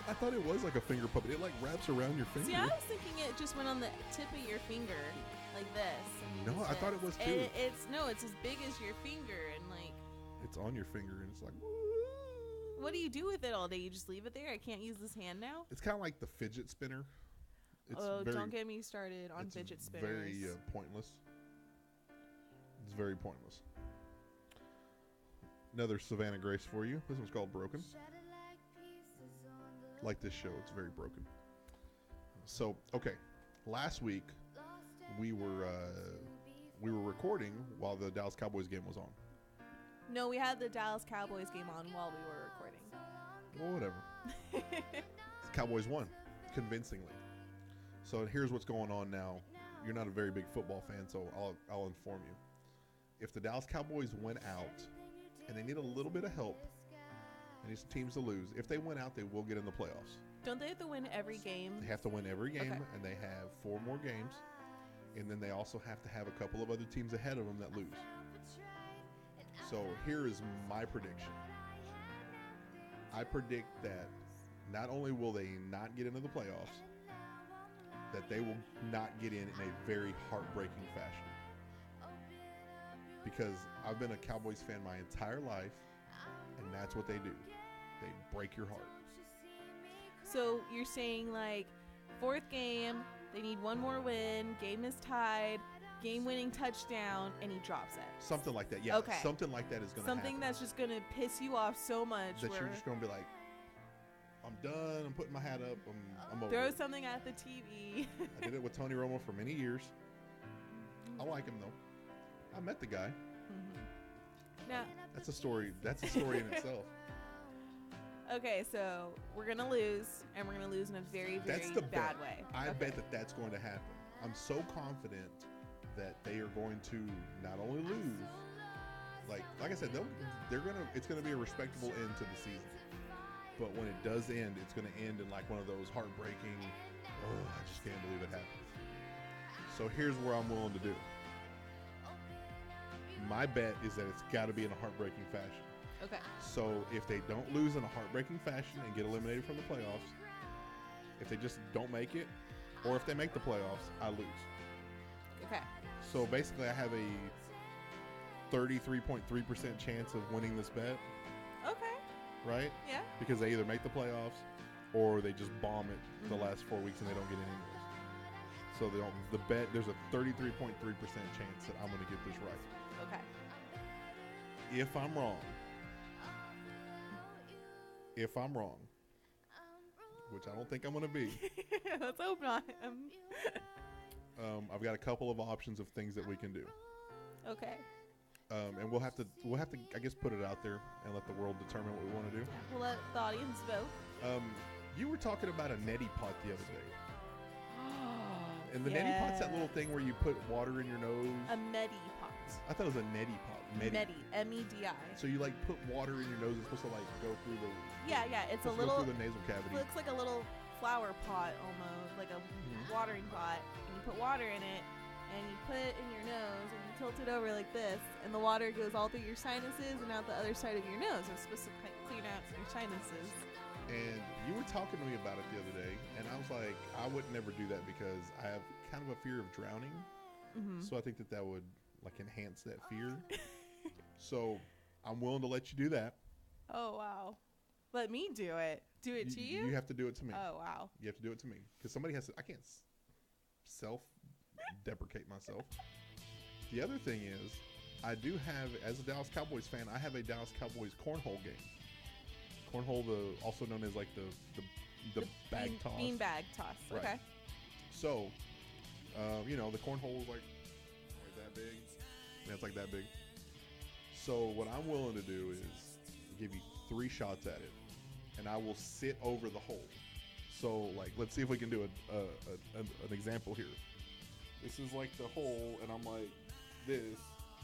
I thought it was like a finger puppet. It like wraps around your finger. See, I was thinking it just went on the tip of your finger, like this. And No, I thought it was too. It's as big as your finger, and like. It's on your finger, and it's like. What do you do with it all day? You just leave it there? I can't use this hand now? It's kind of like the fidget spinner. It's don't get me started on fidget spinners. Very pointless. It's very pointless. Another Savannah Grace for you. This one's called "Broken." Like this show, it's very broken. So, okay, last week we were recording while the Dallas Cowboys game was on. No, we had the Dallas Cowboys game on while we were recording. Well, whatever. The Cowboys won convincingly. So here's what's going on now. You're not a very big football fan, so I'll inform you. If the Dallas Cowboys went out and they need a little bit of help and these teams to lose, if they went out, they will get in the playoffs. Don't they have to win every game? They have to win every game, Okay. and they have 4 more games. And then they also have to have a couple of other teams ahead of them that lose. So here is my prediction. I predict that not only will they not get into the playoffs, that they will not get in a very heartbreaking fashion. Because I've been a Cowboys fan my entire life, and that's what they do. They break your heart. So you're saying like 4th game, they need 1 more win, game is tied, game-winning touchdown, and he drops it. Something like that, yeah. Okay. Something like that is going to happen. Something that's just going to piss you off so much. That you're just going to be like, I'm done. I'm putting my hat up. I'm over throw it. something at the TV. I did it with Tony Romo for many years. I like him though. I met the guy. Now, That's a story. That's a story in itself. okay, so we're going to lose, and we're going to lose in a very, very That's the bad bet. way. I Okay. bet that that's going to happen. I'm so confident that they are going to not only lose, like I said, it's gonna be a respectable end to the season. But when it does end, it's gonna end in like one of those heartbreaking, I just can't believe it happened. So here's where I'm willing to do. My bet is that it's got to be in a heartbreaking fashion. Okay. So if they don't lose in a heartbreaking fashion and get eliminated from the playoffs, if they just don't make it, or if they make the playoffs, I lose. Okay. So basically I have a 33.3% chance of winning this bet, Okay. right? Yeah. Because they either make the playoffs or they just bomb it the last 4 weeks and they don't get in anyways. So the bet, there's a 33.3% chance that I'm going to get this right. Okay. If I'm wrong, which I don't think I'm going to be, Let's hope not. I've got a couple of options of things that we can do. Okay. And we'll have to, I guess, put it out there and let the world determine what we want to do. We'll let the audience vote. You were talking about a neti pot the other day. And the neti pot's that little thing where you put water in your nose. A medi pot. I thought it was a neti pot. Medi. M-E-D-I. So you like put water in your nose. It's supposed to like go through the. Yeah. It's a go little. through the nasal cavity. Looks like a little flower pot almost, like a watering pot. And you put water in it, and you put it in your nose, and you tilt it over like this, and the water goes all through your sinuses and out the other side of your nose. It's supposed to clean out your sinuses. And you were talking to me about it the other day, and I was like, I would never do that because I have kind of a fear of drowning. So I think that would like enhance that fear. So I'm willing to let you do that. Oh wow! Let me do it. Do it to you? You have to do it to me. Oh wow! You have to do it to me because somebody has to. I can't self-deprecate myself. The other thing is, I do have, as a Dallas Cowboys fan, I have a Dallas Cowboys cornhole game. Cornhole, also known as like the bag toss. Bean bag toss. Right. Okay. So, the cornhole is like that big. Yeah, it's like that big. So what I'm willing to do is give you 3 shots at it, and I will sit over the hole. So like, let's see if we can do an example here. This is like the hole, and I'm like this.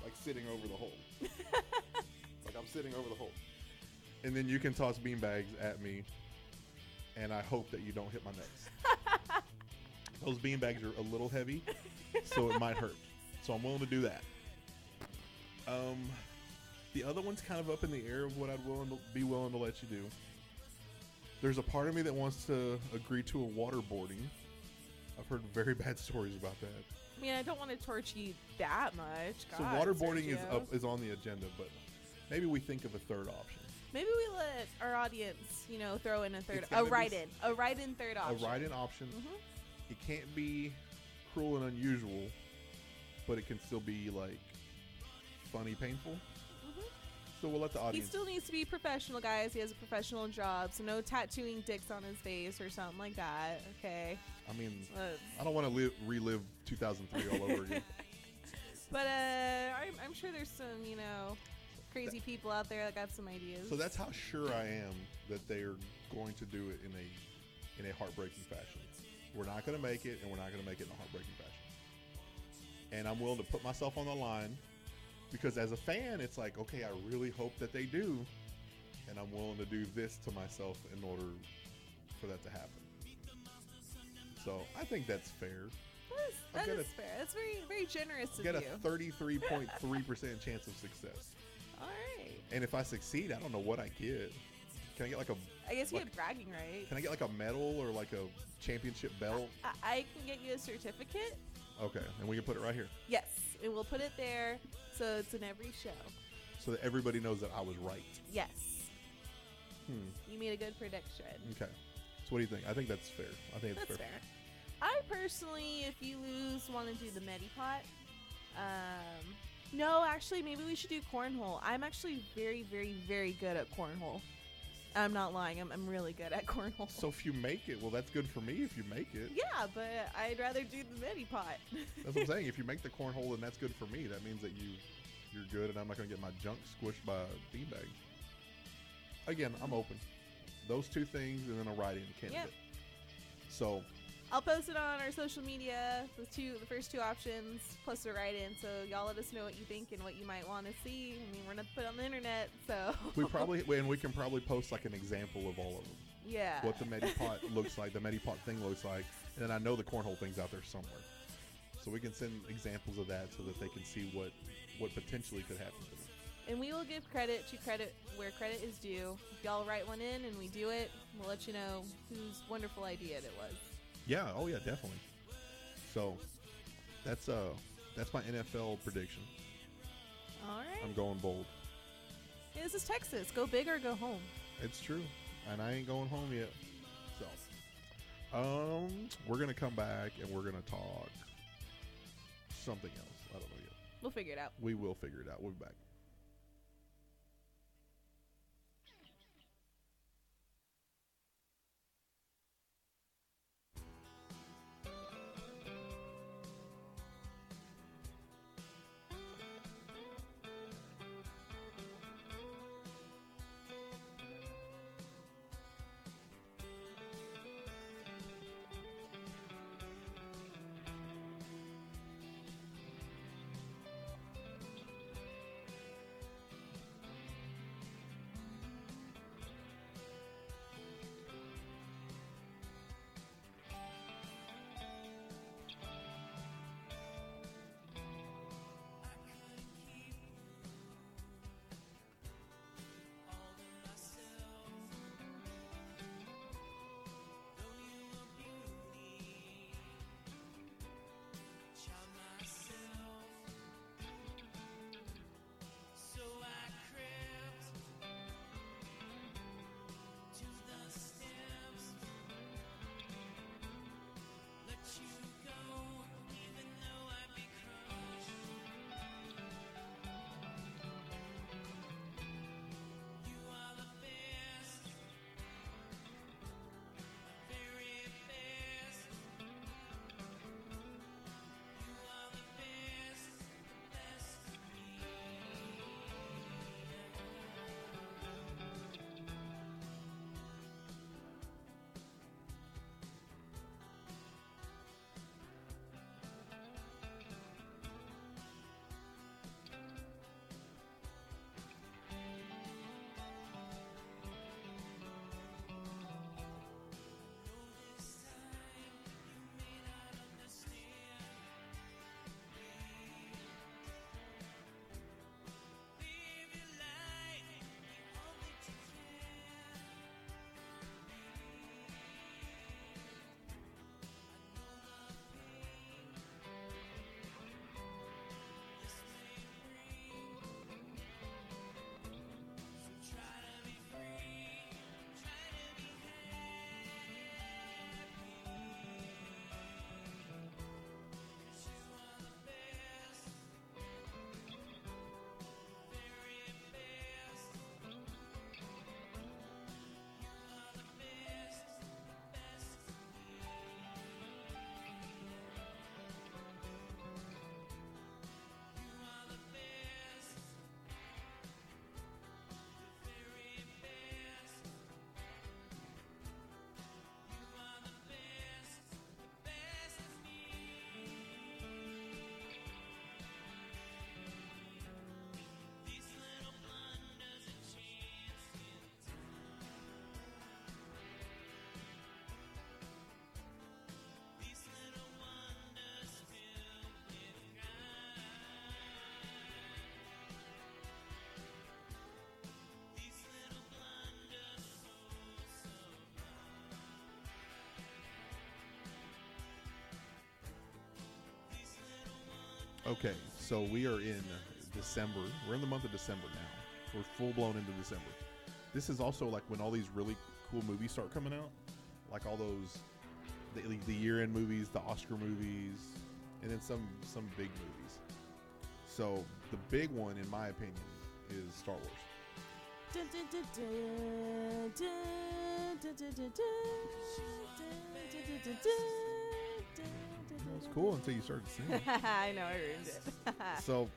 like sitting over the hole. Like I'm sitting over the hole. And then you can toss beanbags at me, and I hope that you don't hit my nuts. Those beanbags are a little heavy, so it might hurt. So I'm willing to do that. The other one's kind of up in the air of what I'd be willing to let you do. There's a part of me that wants to agree to a waterboarding. I've heard very bad stories about that. I mean, I don't want to torture you that much. So God, waterboarding Sergio. is on the agenda, but maybe we think of a third option. Maybe we let our audience, throw in a third, It's gotta be a write-in third option. A write-in option. Mhm. It can't be cruel and unusual, but it can still be like funny, painful. Mhm. So we'll let the He audience. still needs to be professional, guys. He has a professional job, so no tattooing dicks on his face or something like that. Okay. I mean, Uh, I don't want to relive 2003 all over again. But I'm sure there's some, crazy people out there that got some ideas. So that's how sure I am that they are going to do it in a heartbreaking fashion. We're not going to make it, and we're not going to make it in a heartbreaking fashion. And I'm willing to put myself on the line because as a fan, it's like, okay, I really hope that they do, and I'm willing to do this to myself in order for that to happen. So I think that's fair. That is fair. That's very, very generous of Get a you. 33.3% chance of success. All right. And if I succeed, I don't know what I get. Can I get like a I guess you like- have bragging rights. Can I get like a medal or like a championship belt? I can get you a certificate. Okay, and we can put it right here Yes, and we'll put it there so it's in every show. so that everybody knows that I was right. Yes. Hmm. You made a good prediction. Okay. So what do you think? I think that's fair. I think it's That's fair. fair. I personally, if you lose, want to do the Medipot. No, actually, maybe we should do Cornhole. I'm actually very, very, very good at Cornhole. I'm not lying. I'm really good at Cornhole. So if you make it, well, that's good for me if you make it. Yeah, but I'd rather do the Medipot. That's what I'm saying. If you make the cornhole, then that's good for me. That means that you're good, and I'm not going to get my junk squished by a beanbag. Again, I'm open. Those two things, and then a write-in candidate. So I'll post it on our social media, the first two options, plus a write-in, so y'all let us know what you think and what you might want to see. I mean, we're not put on the internet, so... we can probably post like an example of all of them. Yeah. What the Medipot looks like, the Medipot thing looks like, and then I know the cornhole thing's out there somewhere. So we can send examples of that so that they can see what potentially could happen to them. And we will give credit to credit where credit is due. If y'all write one in and we do it, we'll let you know whose wonderful idea it was. Yeah, oh yeah, definitely. So that's my NFL prediction. All right. I'm going bold. Hey, this is Texas. Go big or go home. It's true, and I ain't going home yet. So, we're gonna come back and we're gonna talk something else. I don't know yet. We'll figure it out. We will figure it out. We'll be back. Okay, so we are in December. We're in the month of December now. We're full blown into December. This is also like when all these really cool movies start coming out, like all those the year-end movies, the Oscar movies, and then some big movies. So the big one, in my opinion, is Star Wars. It was cool until you started singing. I know, I ruined it. So,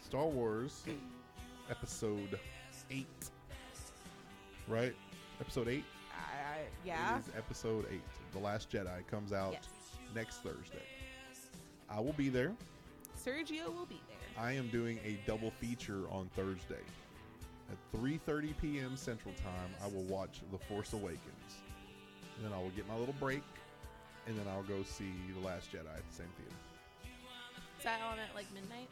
Star Wars, Episode 8, right? Episode 8? Yeah. It is Episode 8. The Last Jedi comes out next Thursday. I will be there. Sergio will be there. I am doing a double feature on Thursday. At 3:30 p.m. Central Time, I will watch The Force Awakens. And then I will get my little break, and then I'll go see The Last Jedi at the same theater. Is that on at like midnight?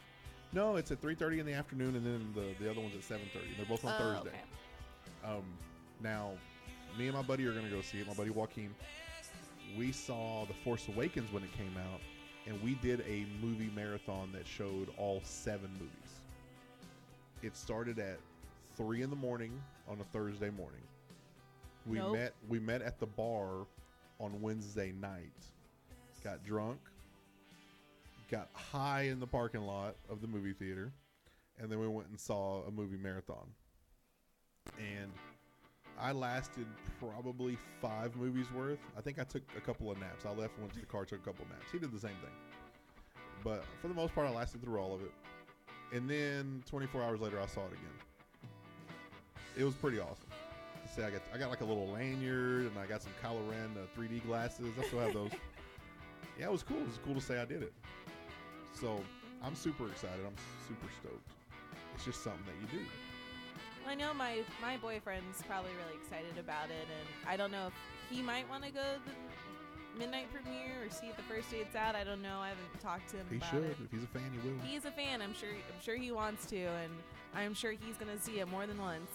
No, it's at 3:30 in the afternoon, and then the other one's at 7:30. They're both on Thursday. Okay. Now, me and my buddy are going to go see it. My buddy Joaquin. We saw The Force Awakens when it came out, and we did a movie marathon that showed all 7 movies. It started at 3 in the morning on a Thursday morning. We met at the bar on Wednesday night, got drunk, got high in the parking lot of the movie theater, and then we went and saw a movie marathon. And I lasted probably 5 movies worth. I think I took a couple of naps. I left, went to the car, took a couple of naps. He did the same thing. But for the most part, I lasted through all of it. And then 24 hours later, I saw it again. It was pretty awesome. See, I got like a little lanyard, and I got some Kylo Ren 3D glasses. I still have those. Yeah, it was cool. It was cool to say I did it. So I'm super excited. I'm super stoked. It's just something that you do. I know my boyfriend's probably really excited about it, and I don't know if he might want to go to the midnight premiere or see it the first day it's out. I don't know. I haven't talked to him about it. If he's a fan, he will. He's a fan. I'm sure he wants to, and I'm sure he's going to see it more than once.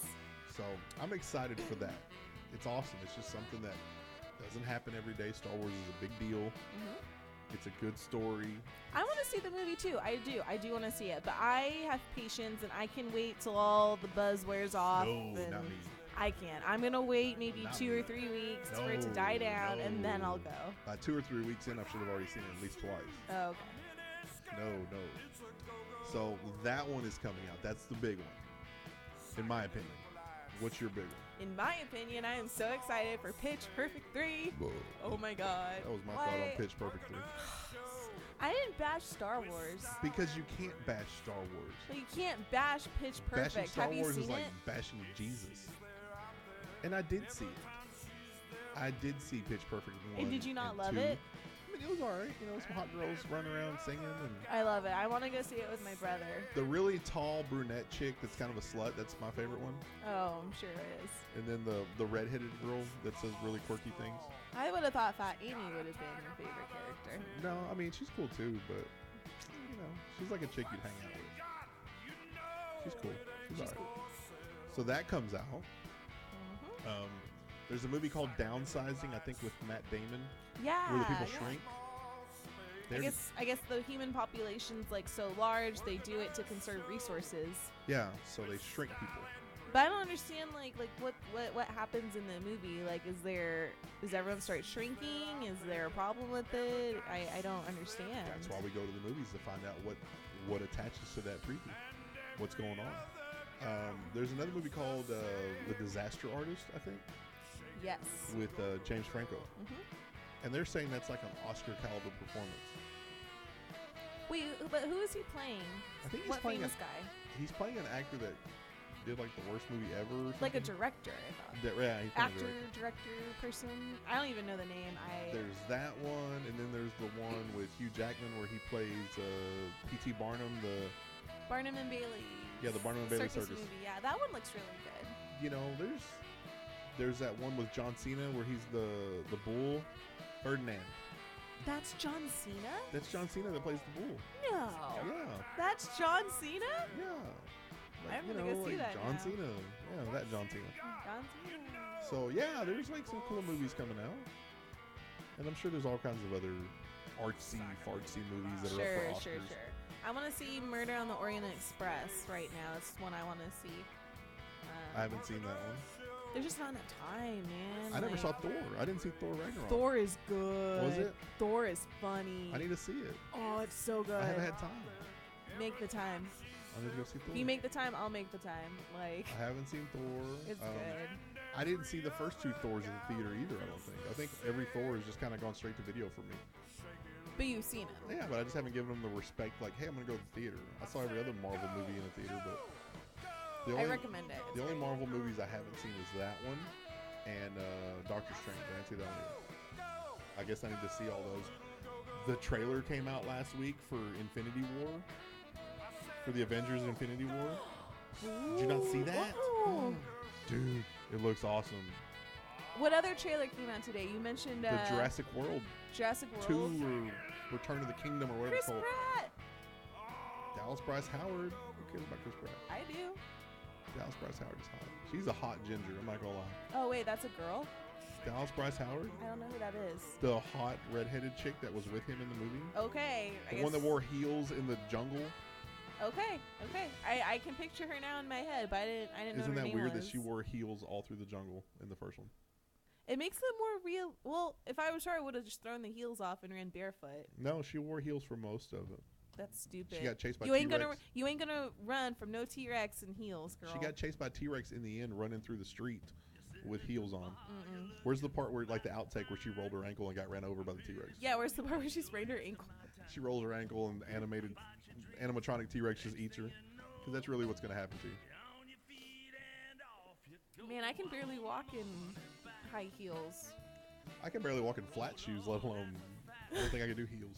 So I'm excited for that. It's awesome. It's just something that doesn't happen every day. Star Wars is a big deal. Mm-hmm. It's a good story. I want to see the movie too. I do want to see it, but I have patience and I can wait till all the buzz wears off. No, not me. I can't. I'm gonna wait maybe 2 or 3 weeks for it to die down, and then I'll go. By 2 or 3 weeks in, I should have already seen it at least twice. Oh, okay. No. So that one is coming out. That's the big one, in my opinion. What's your big one? In my opinion, I am so excited for Pitch Perfect 3. Whoa. Oh my god. That was my thought on Pitch Perfect 3. I didn't bash Star Wars. Because you can't bash Star Wars. But you can't bash Pitch Perfect. Bashing Star Have you Wars seen is like it? bashing Jesus. And I did see it. I did see Pitch Perfect 1 And did you not love 2. it? I mean, it was alright. You know, some hot girls running around singing. And I love it. I want to go see it with my brother. the really tall brunette chick that's kind of a slut, that's my favorite one. Oh, I'm sure it is. And then the redheaded girl that says really quirky things. I would have thought Fat Amy would have been your favorite character. No, I mean, she's cool too, but, you know, she's like a chick you'd hang out with. She's cool. She's alright. Cool. So that comes out. Mm-hmm. There's a movie called Downsizing, I think, with Matt Damon. Yeah. Where the people shrink. I guess the human population's like so large, they do it to conserve resources. Yeah, so they shrink people. But I don't understand like what happens in the movie. Like, does everyone start shrinking? Is there a problem with it? I don't understand. That's why we go to the movies, to find out what attaches to that preview. What's going on. There's another movie called The Disaster Artist, I think. Yes. With James Franco. Mm-hmm. And they're saying that's like an Oscar caliber performance. Wait, but who is he playing? I think he's what playing famous guy? He's playing an actor that did like the worst movie ever. Or Like a something. director, I thought. Yeah, he's playing a Actor, director. director, person. I don't even know the name. There's that one, and then there's the one with Hugh Jackman where he plays P.T. Barnum, the Barnum and Bailey. Yeah, the Barnum and Bailey Circus. movie. Yeah, that one looks really good. You know, there's that one with John Cena where he's the bull, Ferdinand. That's John Cena? That's John Cena that plays the bull. No. Yeah. That's John Cena? Yeah. I'm gonna go see that John now. Cena. Yeah, that John Cena. John Cena. So yeah, there's like some cool movies coming out, and I'm sure there's all kinds of other artsy, fartsy movies that are up for Oscars. Sure. I want to see Murder on the Orient Express right now. That's one I want to see. I haven't seen that one. There's just not enough time, man. I never saw Thor. I didn't see Thor Ragnarok. Thor is good. Was it? Thor is funny. I need to see it. Oh, it's so good. I haven't had time. Make the time. I need to go see Thor. If you make the time, I'll make the time. Like, I haven't seen Thor. it's good. I didn't see the first 2 Thors in the theater either, I don't think. I think every Thor has just kind of gone straight to video for me. But you've seen it. Yeah, but I just haven't given them the respect, like, hey, I'm going to go to the theater. I saw every other Marvel movie in the theater, but... I recommend it. The only Marvel movies I haven't seen is that one and Doctor Strange. I didn't see that one either. I guess I need to see all those. The trailer came out last week for Infinity War. For the Avengers Infinity War. Did you not see that? Ooh. Dude, it looks awesome. What other trailer came out today? You mentioned The Jurassic World Jurassic 2 World. or Return to the Kingdom or whatever Chris it's called. Pratt. Dallas Bryce Howard. Who cares about Chris Pratt? I do. Dallas Bryce Howard is hot. She's a hot ginger, I'm not gonna lie. Oh wait, that's a girl. Dallas Bryce Howard? I don't know who that is. The hot redheaded chick that was with him in the movie? Okay. The one that wore heels in the jungle? Okay. I can picture her now in my head, but I didn't know Isn't her that name weird was. that she wore heels all through the jungle in the first one? It makes it more real. Well, if I was her, I would have just thrown the heels off and ran barefoot. No, she wore heels for most of it. That's stupid. She got chased by you ain't T-Rex. you ain't gonna run from no T-Rex in heels, girl. She got chased by T-Rex in the end, running through the street with heels on. Mm-mm. Where's the part where, like, the outtake where she rolled her ankle and got ran over by the T-Rex? Yeah, where's the part where she sprained her ankle? She rolls her ankle and animatronic T-Rex just eats her. Because that's really what's going to happen to you. Man, I can barely walk in high heels. I can barely walk in flat shoes, let alone, I don't think I can do heels.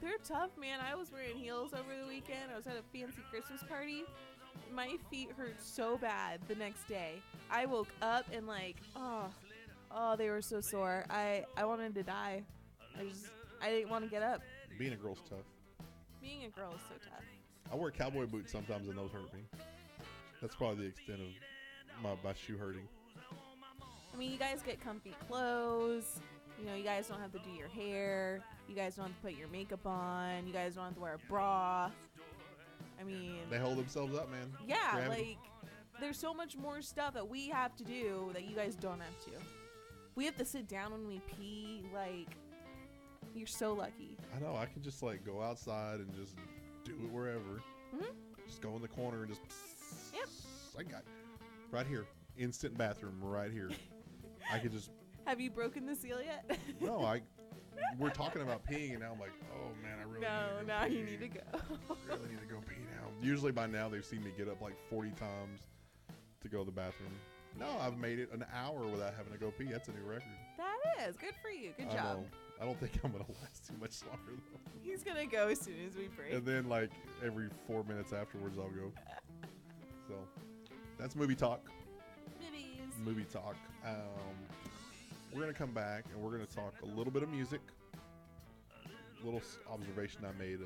They're tough, man. I was wearing heels over the weekend. I was at a fancy Christmas party. My feet hurt so bad the next day. I woke up and like, oh, they were so sore. I wanted to die. I didn't want to get up. Being a girl's tough. Being a girl is so tough. I wear cowboy boots sometimes and those hurt me. That's probably the extent of my shoe hurting. I mean, you guys get comfy clothes. You know, you guys don't have to do your hair. You guys don't have to put your makeup on. You guys don't have to wear a bra. I mean, They hold themselves up, man. yeah, Gravity. like, there's so much more stuff that we have to do that you guys don't have to. We have to sit down when we pee. Like, you're so lucky. I know. I can just, like, go outside and just do it wherever. Mhm. Just go in the corner and just... Yep. I got right here. Instant bathroom right here. I could just... Have you broken the seal yet? No, we're talking about peeing, and now I'm like, oh, man, I really No, need to go now pee. you need to go. Really need to go pee now. Usually by now they've seen me get up like 40 times to go to the bathroom. No, I've made it an hour without having to go pee. That's a new record. That is. Good for you. Good I job. know. I don't think I'm going to last too much longer, though. He's going to go as soon as we break. And then, like, every 4 minutes afterwards, I'll go. So, that's movie talk. Movies. Movie talk. We're going to come back, and we're going to talk a little bit of music. Little observation I made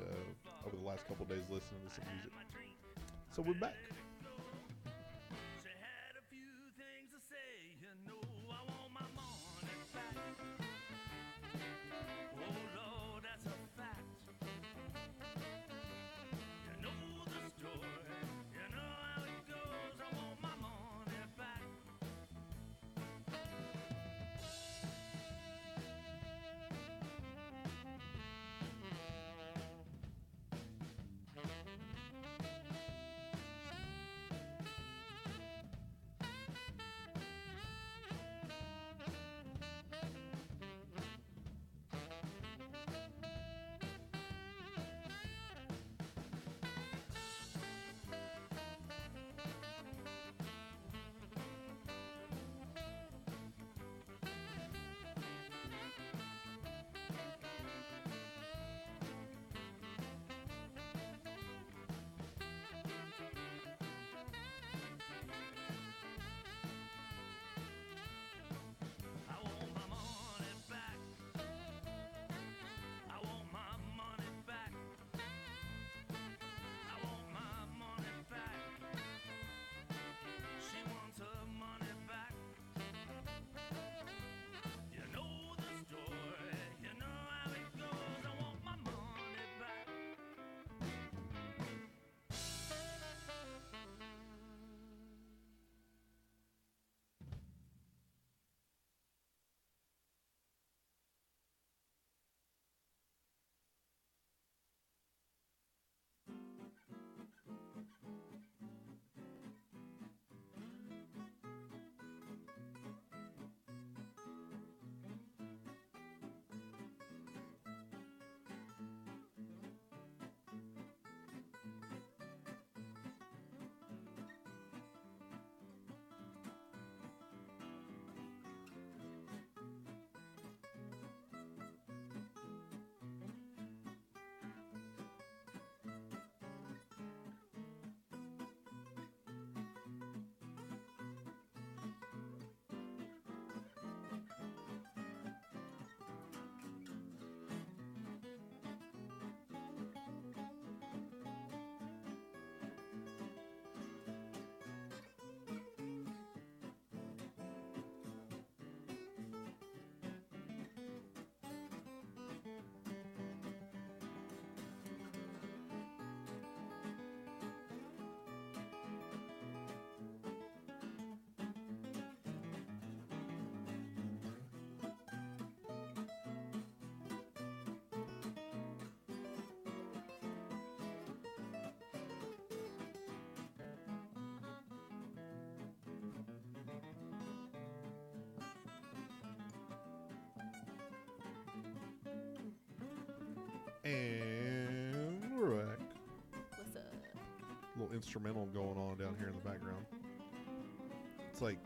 over the last couple days listening to some music. So, we're back. She had a few things to say, you know, I want my money back. Oh Lord, that's a fact. You know the story, you know how it goes. I want my money back. And we're back. What's up? Little instrumental going on down here in the background. It's like,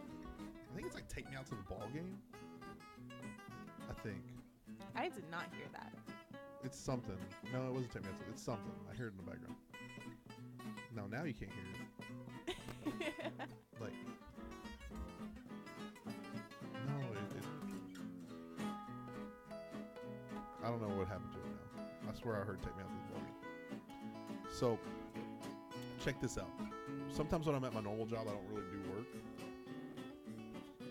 I think it's like Take Me Out to the Ball Game. I think. I did not hear that. It's something. No, it wasn't Take Me Out to, it's something. I heard it in the background. Now you can't hear it. Like, no, I don't know what happened to it now. I swear I heard Take Me Out to the Ball Game. So, check this out. Sometimes when I'm at my normal job, I don't really do work.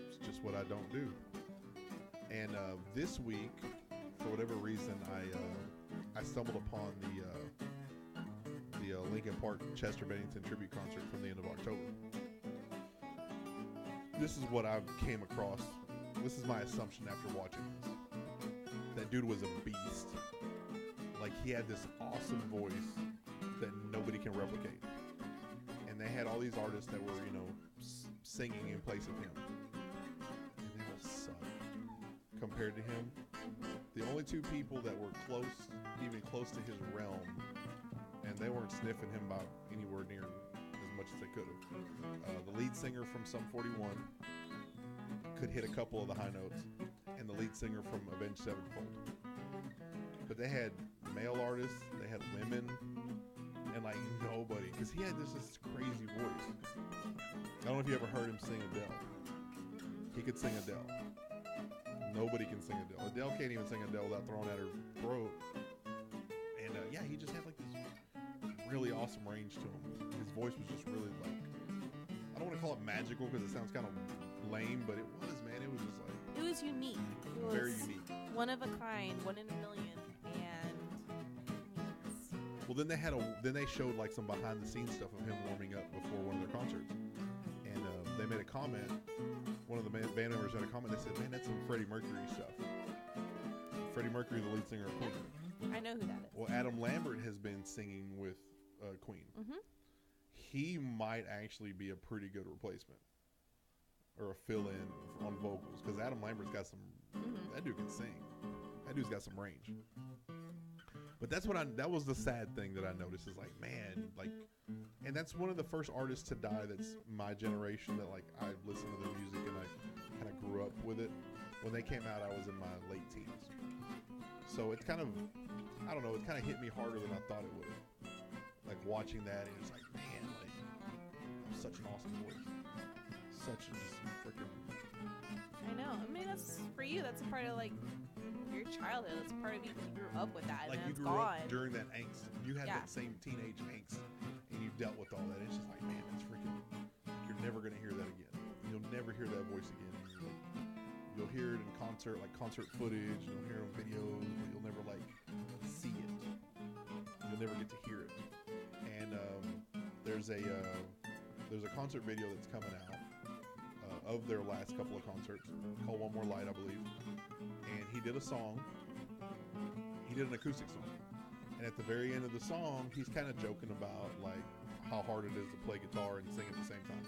It's just what I don't do. And this week, for whatever reason, I stumbled upon the Linkin Park Chester Bennington tribute concert from the end of October. This is what I came across. This is my assumption after watching this. That dude was a beast. Like, he had this awesome voice that nobody can replicate. And they had all these artists that were, singing in place of him. And they all sucked compared to him. The only two people that were even close to his realm, and they weren't sniffing him about anywhere near as much as they could have. The lead singer from Sum 41 could hit a couple of the high notes, and the lead singer from Avenged Sevenfold. But they had male artists, they had women, and like nobody, because he had this crazy voice. I don't know if you ever heard him sing Adele. He could sing Adele. Nobody can sing Adele. Adele can't even sing Adele without throwing at her throat. And yeah, he just had like this really awesome range to him. His voice was just really like, I don't want to call it magical because it sounds kind of lame, but it was, man. It was just like, It was unique. It was very unique. one of a kind, one in a million, and Well, then they showed like some behind the scenes stuff of him warming up before one of their concerts, and they made a comment. One of the band members had a comment. They said, "Man, that's some Freddie Mercury stuff." Freddie Mercury, the lead singer of Queen. I know who that is. Well, Adam Lambert has been singing with Queen. Mm-hmm. He might actually be a pretty good replacement or a fill-in on vocals, because Adam Lambert's got some. Mm-hmm. That dude can sing. That dude's got some range. But that was the sad thing that I noticed, is like, man, like, and that's one of the first artists to die that's my generation, that like I listened to their music and I kind of grew up with it. When they came out, I was in my late teens. So it's kind of, I don't know, it kind of hit me harder than I thought it would. Like watching that, and it's like, man, like, such an awesome voice. Such a just freaking. I know. I mean, that's for you. That's a part of like your childhood. That's a part of you because you grew up with that, Like and you it's grew gone. up during that angst. You had Yeah. that same teenage angst, and you dealt with all that. It's just like, man, it's freaking. You're never gonna hear that again. You'll never hear that voice again. You'll hear it in concert, like concert footage. You'll hear it on videos, but you'll never like see it. You'll never get to hear it. And there's a concert video that's coming out of their last couple of concerts called One More Light, I believe. And he did a song. He did an acoustic song. And at the very end of the song, he's kind of joking about like how hard it is to play guitar and sing at the same time.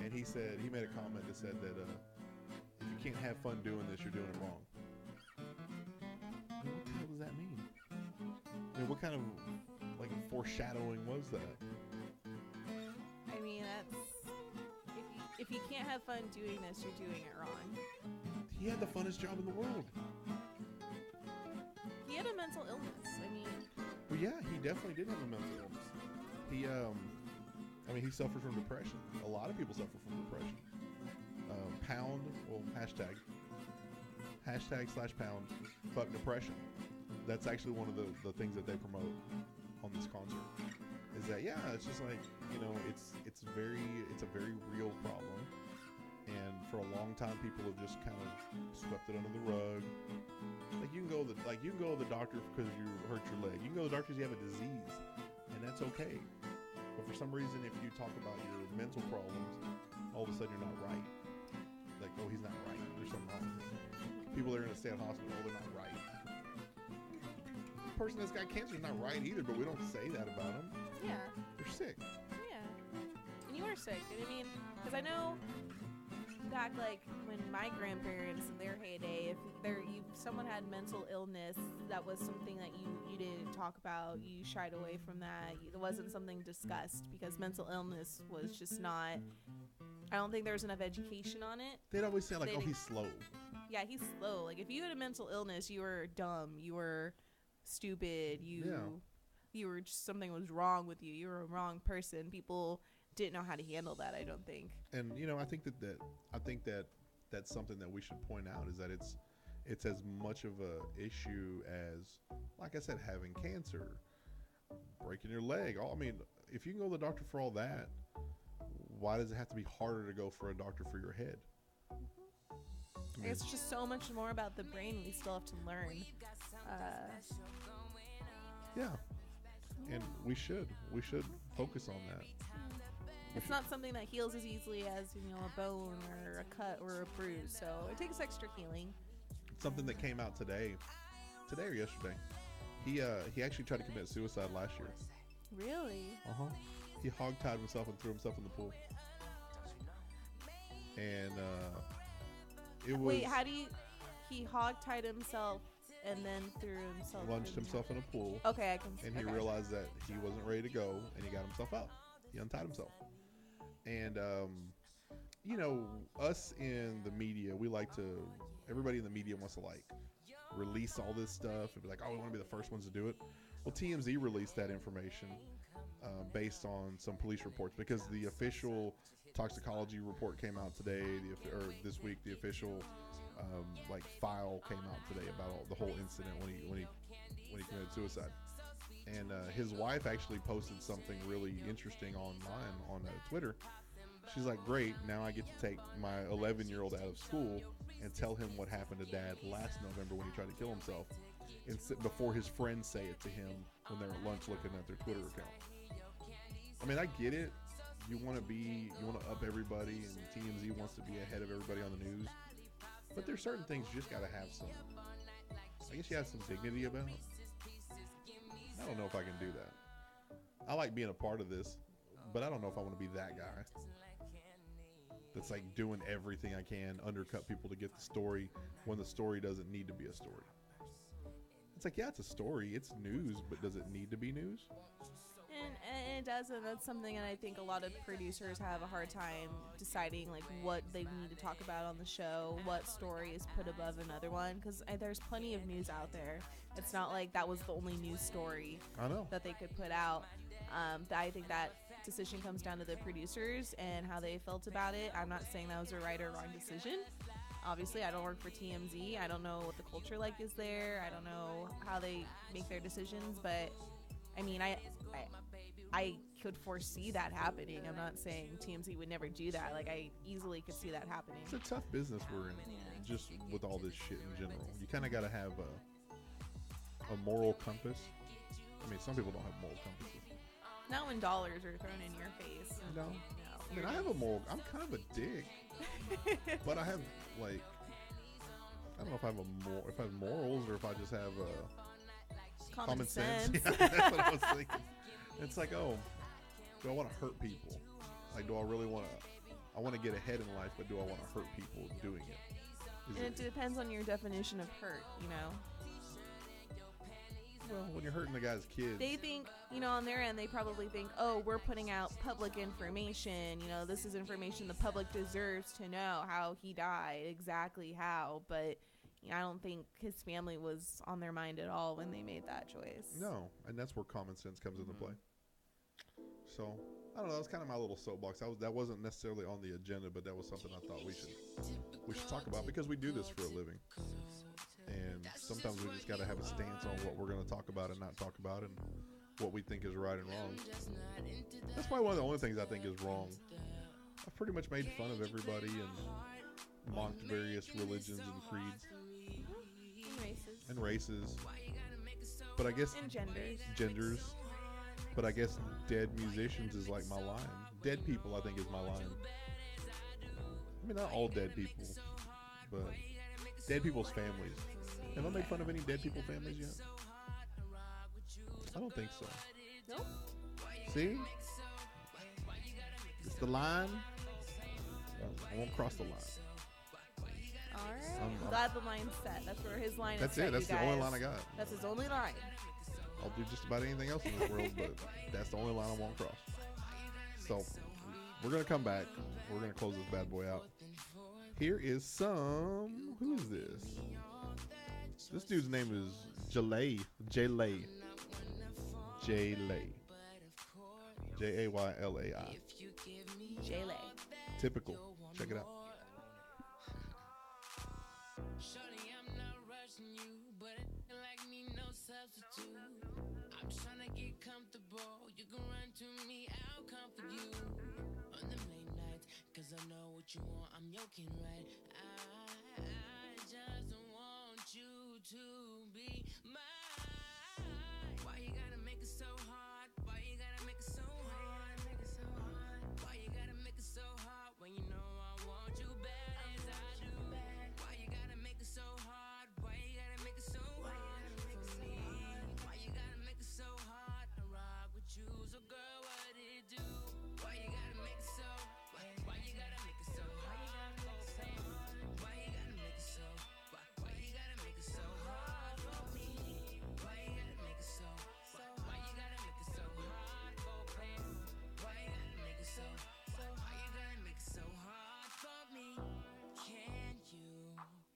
And he made a comment that said that if you can't have fun doing this, you're doing it wrong. What the hell does that mean? I mean, what kind of like foreshadowing was that? I mean, that's if you can't have fun doing this, you're doing it wrong. He had the funnest job in the world. He had a mental illness. I mean, Well, yeah, he definitely did have a mental illness. He he suffered from depression. A lot of people suffer from depression. #/pound fuck depression. That's actually one of the things that they promote on this concert. Is that, yeah, it's just like, it's a very real problem. And for a long time, people have just kind of swept it under the rug. Like you can go to the doctor because you hurt your leg. You can go to the doctor because you have a disease, and that's okay. But for some reason, if you talk about your mental problems, all of a sudden you're not right. Like, oh, he's not right. There's something wrong with him. People that are in a state hospital, they're not right. The person that's got cancer is not right either, but we don't say that about them. yeah, They're sick. yeah. And you were sick. And I mean, because I know back like when my grandparents in their heyday, if someone had mental illness, that was something that you didn't talk about. You shied away from that. It wasn't something discussed because mental illness was just not. I don't think there was enough education on it. They'd always say like, "Oh, he's slow." Yeah, he's slow. Like if you had a mental illness, you were dumb. You were stupid. You were just, something was wrong with you. You were a wrong person. People didn't know how to handle that, I don't think. And I think that that's something that we should point out, is that it's as much of a issue as, like I said, having cancer, breaking your leg. I mean, if you can go to the doctor for all that, why does it have to be harder to go for a doctor for your head? I mean, it's just so much more about the brain we still have to learn. Yeah. And we should focus on that. It's not something that heals as easily as, a bone or a cut or a bruise. So it takes extra healing. Something that came out today or yesterday. He actually tried to commit suicide last year. Really? He hogtied himself and threw himself in the pool. And it was. Wait, how do you? He hogtied himself and then threw himself. Lunged himself in a pool. Okay, I can. And he realized that he wasn't ready to go, and he got himself out. He untied himself. And us in the media, everybody in the media wants to like release all this stuff and be like, oh, we want to be the first ones to do it. Well, TMZ released that information based on some police reports, because the official toxicology report came out today, or this week. The official file came out today about the whole incident when he committed suicide. And his wife actually posted something really interesting online on Twitter. She's like, great, now I get to take my 11-year-old out of school and tell him what happened to Dad last November when he tried to kill himself, before his friends say it to him when they're at lunch looking at their Twitter account. I mean, I get it. You want to up everybody, and TMZ wants to be ahead of everybody on the news. But there's certain things you just got to have some, I guess you have some dignity about. I don't know if I can do that. I like being a part of this, but I don't know if I want to be that guy that's like doing everything I can, undercut people to get the story when the story doesn't need to be a story. It's like, yeah, it's a story, it's news, but does it need to be news? And it does, and that's something that I think a lot of producers have a hard time deciding, like what they need to talk about on the show, what story is put above another one, because there's plenty of news out there. It's not like that was the only news story that they could put out. I think that decision comes down to the producers and how they felt about it. I'm not saying that was a right or wrong decision. Obviously, I don't work for TMZ. I don't know what the culture is there. I don't know how they make their decisions, but I mean, I could foresee that happening. I'm not saying TMZ would never do that. Like, I easily could see that happening. It's a tough business we're in, just with all this shit in general. You kind of got to have a moral compass. I mean, some people don't have moral compasses. Not when dollars are thrown in your face. No. I mean, I have a moral. I'm kind of a dick, but I have I don't know if I have morals, or if I just have common sense. Yeah, that's what I was thinking. It's like, oh, do I want to hurt people? Like, do I really want to? I want to get ahead in life, but do I want to hurt people doing it? And it depends on your definition of hurt, Well, when you're hurting the guy's kids. They think, on their end, they probably think, oh, we're putting out public information. This is information the public deserves to know how he died, exactly how. But I don't think his family was on their mind at all when they made that choice. No, and that's where common sense comes into play. So, I don't know, that's kind of my little soapbox. That wasn't necessarily on the agenda, but that was something I thought we should talk about, because we do this for a living. And sometimes we just got to have a stance on what we're going to talk about and not talk about, and what we think is right and wrong. That's probably one of the only things I think is wrong. I've pretty much made fun of everybody and mocked various religions and creeds. And races. But I guess... And genders. Genders. But I guess dead musicians is like my line. Dead people, I think, is my line. I mean, not all dead people, but dead people's families. Have I made fun of any dead people families yet? I don't think so. Nope. See? It's the line. I won't cross the line. All right. I'm- Glad the line's set. That's where his line That's is set, it. That's you the only guys. line I got. That's his only line. I'll do just about anything else in this world, but that's the only line I won't cross. So we're gonna come back. We're gonna close this bad boy out. Here is some. Who is this? This dude's name is Jalay. Jalay. Jalay. Jaylai. Jayla. Typical. Check it out. Shorty, I'm not rushing you, but it ain't like me, no substitute. I'm tryna get comfortable. You can run to me, I'll comfort you. On them late nights, cause I know what you want, I'm yoking right. I just want you to be mine. Why you gotta make it so hard? Why you gotta make it so hard? Why you gotta make it so hard when you know I want you bad as I do? Why you gotta make it so hard? Why you gotta make it so hard for me? Why you gotta make it so hard? I rock with you, so girl, what it do? Why you gotta make it so? Why you gotta make it so hard? Why you gotta make it so? Why you gotta make it so hard for me? Why you gotta make it so? Why you gotta make it so hard for me? Why you gotta make it so? Why you gotta make it so hard for me? Can you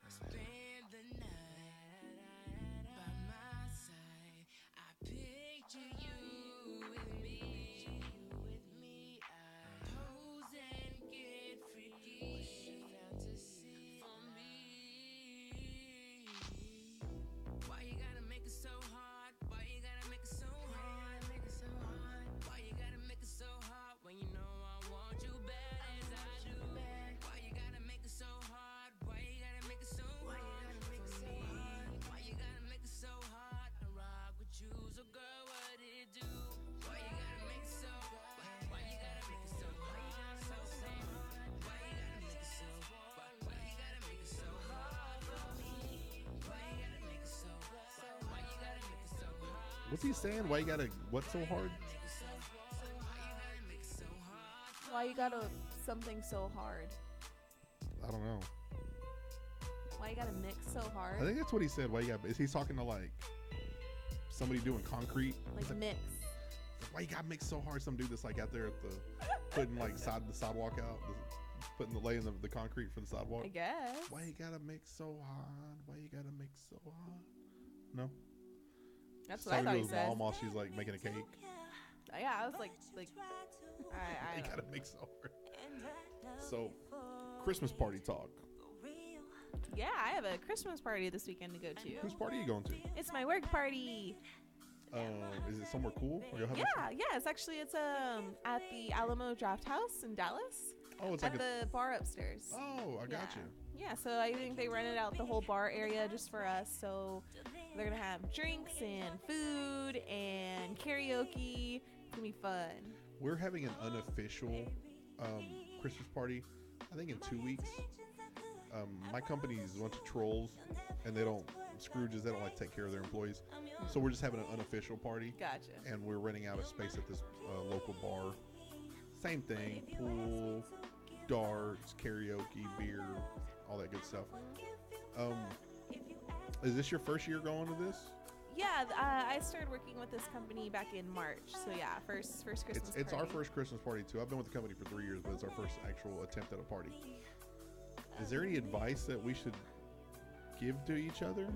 spend the night by my side? I picture you with me. I pose and get freaky. Fantasy for me. Why you gotta make it so hard? Why you gotta make it so hard? Why you gotta make it so hard when you know I want you bad as I do? Why you gotta make it so hard? Why you gotta make it so hard for me? Why you gotta make it so hard? I rock with you, so girl, what it do? Why you gotta make it so? Why you gotta make it so hard? Why you gotta make it so? Why you gotta make it so hard for me? Why you gotta make it so? Why you gotta make it so hard? What's he saying? Why you gotta? What's so hard? Why you gotta something so hard? I don't know. Why you gotta mix so I hard? think that's what he said. Why you got? Is he talking to like somebody doing concrete? Like He's mix. why you got mixed so hard? Some dude that's like out there at the putting like the sidewalk out, laying the concrete for the sidewalk. I guess. Why you gotta mix so hard? Why you gotta mix so hard? No. That's what I thought he said. Mom while she's like making a cake. Yeah, I was like, I You don't gotta know. mix so hard. So, Christmas party talk. Yeah, I have a Christmas party this weekend to go to. Whose party are you going to? It's my work party. Is it somewhere cool? Or you'll have Yeah, it's at the Alamo Draft House in Dallas. Oh, it's At like the bar upstairs. Oh, I got you. Yeah, so I think they rented out the whole bar area just for us. So they're gonna have drinks and food and karaoke. It's gonna be fun. We're having an unofficial Christmas party. I think in 2 weeks. My company's a bunch of trolls, and Scrooges. They don't like to take care of their employees. So we're just having an unofficial party. Gotcha. And we're renting out a space at this local bar. Same thing, pool, darts, karaoke, beer, all that good stuff. Is this your first year going to this? Yeah, I started working with this company back in March. So yeah, first Christmas It's our party. first Christmas party too. I've been with the company for 3 years, but it's our first actual attempt at a party. Is there any advice that we should give to each other?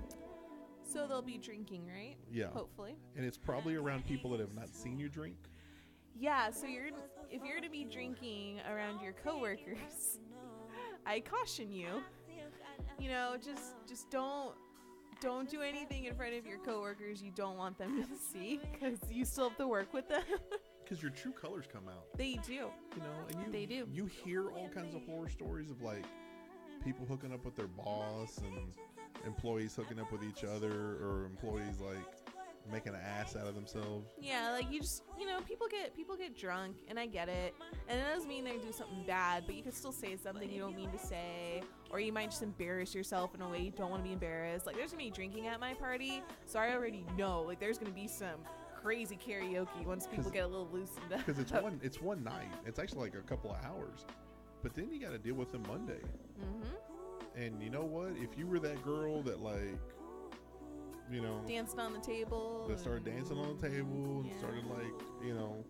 So they'll be drinking, right? Yeah. Hopefully. And it's probably around people that have not seen you drink. Yeah, so if you're to be drinking around your coworkers, I caution you. You know, just don't do anything in front of your coworkers you don't want them to see, because you still have to work with them. Because your true colors come out. They do. You know, and They do. You hear all kinds of horror stories of like people hooking up with their boss and employees hooking up with each other, or employees like making an ass out of themselves. Yeah, like people get drunk, and I get it, and it doesn't mean they do something bad, but you can still say something you don't mean to say, or you might just embarrass yourself in a way you don't want to be embarrassed. Like, there's gonna be drinking at my party, so I already know like there's gonna be some crazy karaoke once people get a little loosened up. Because it's one night. It's actually like a couple of hours. But then you got to deal with them Monday. Mm-hmm. And you know what? If you were that girl that like, you know, Danced on the table. that started dancing on the table and started like, you know,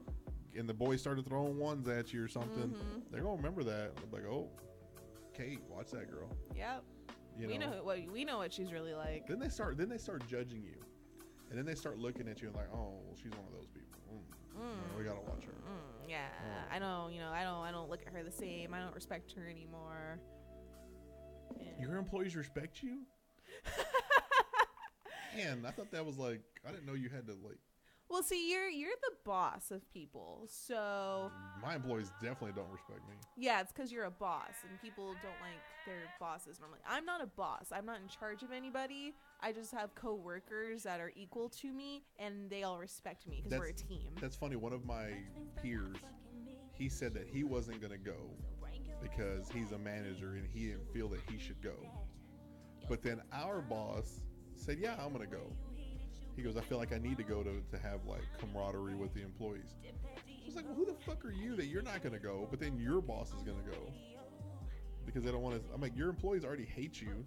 and the boys started throwing ones at you or something, they're gonna remember that. They're like, oh, Kate, watch that girl. Yep. You we know. we know what she's really like. Then they start judging you, and then they start looking at you and like, oh, well, she's one of those people. We gotta watch her. Yeah, I don't. You know, I don't look at her the same. I don't respect her anymore. Yeah. Your employees respect you? Man, I thought that was like, I didn't know you had to like. Well, see, you're the boss of people, so My employees definitely don't respect me. yeah, it's because you're a boss, and people don't like their bosses normally. I'm not a boss. I'm not in charge of anybody. I just have coworkers that are equal to me, and they all respect me because we're a team. That's funny. One of my peers, he said that he wasn't gonna go because he's a manager and he didn't feel that he should go. But then our boss said, "Yeah, I'm gonna go." He goes, "I feel like I need to go to have like camaraderie with the employees." I was like, "Well, who the fuck are you that you're not gonna go, but then your boss is gonna go?" Because they don't want to. I'm like, your employees already hate you,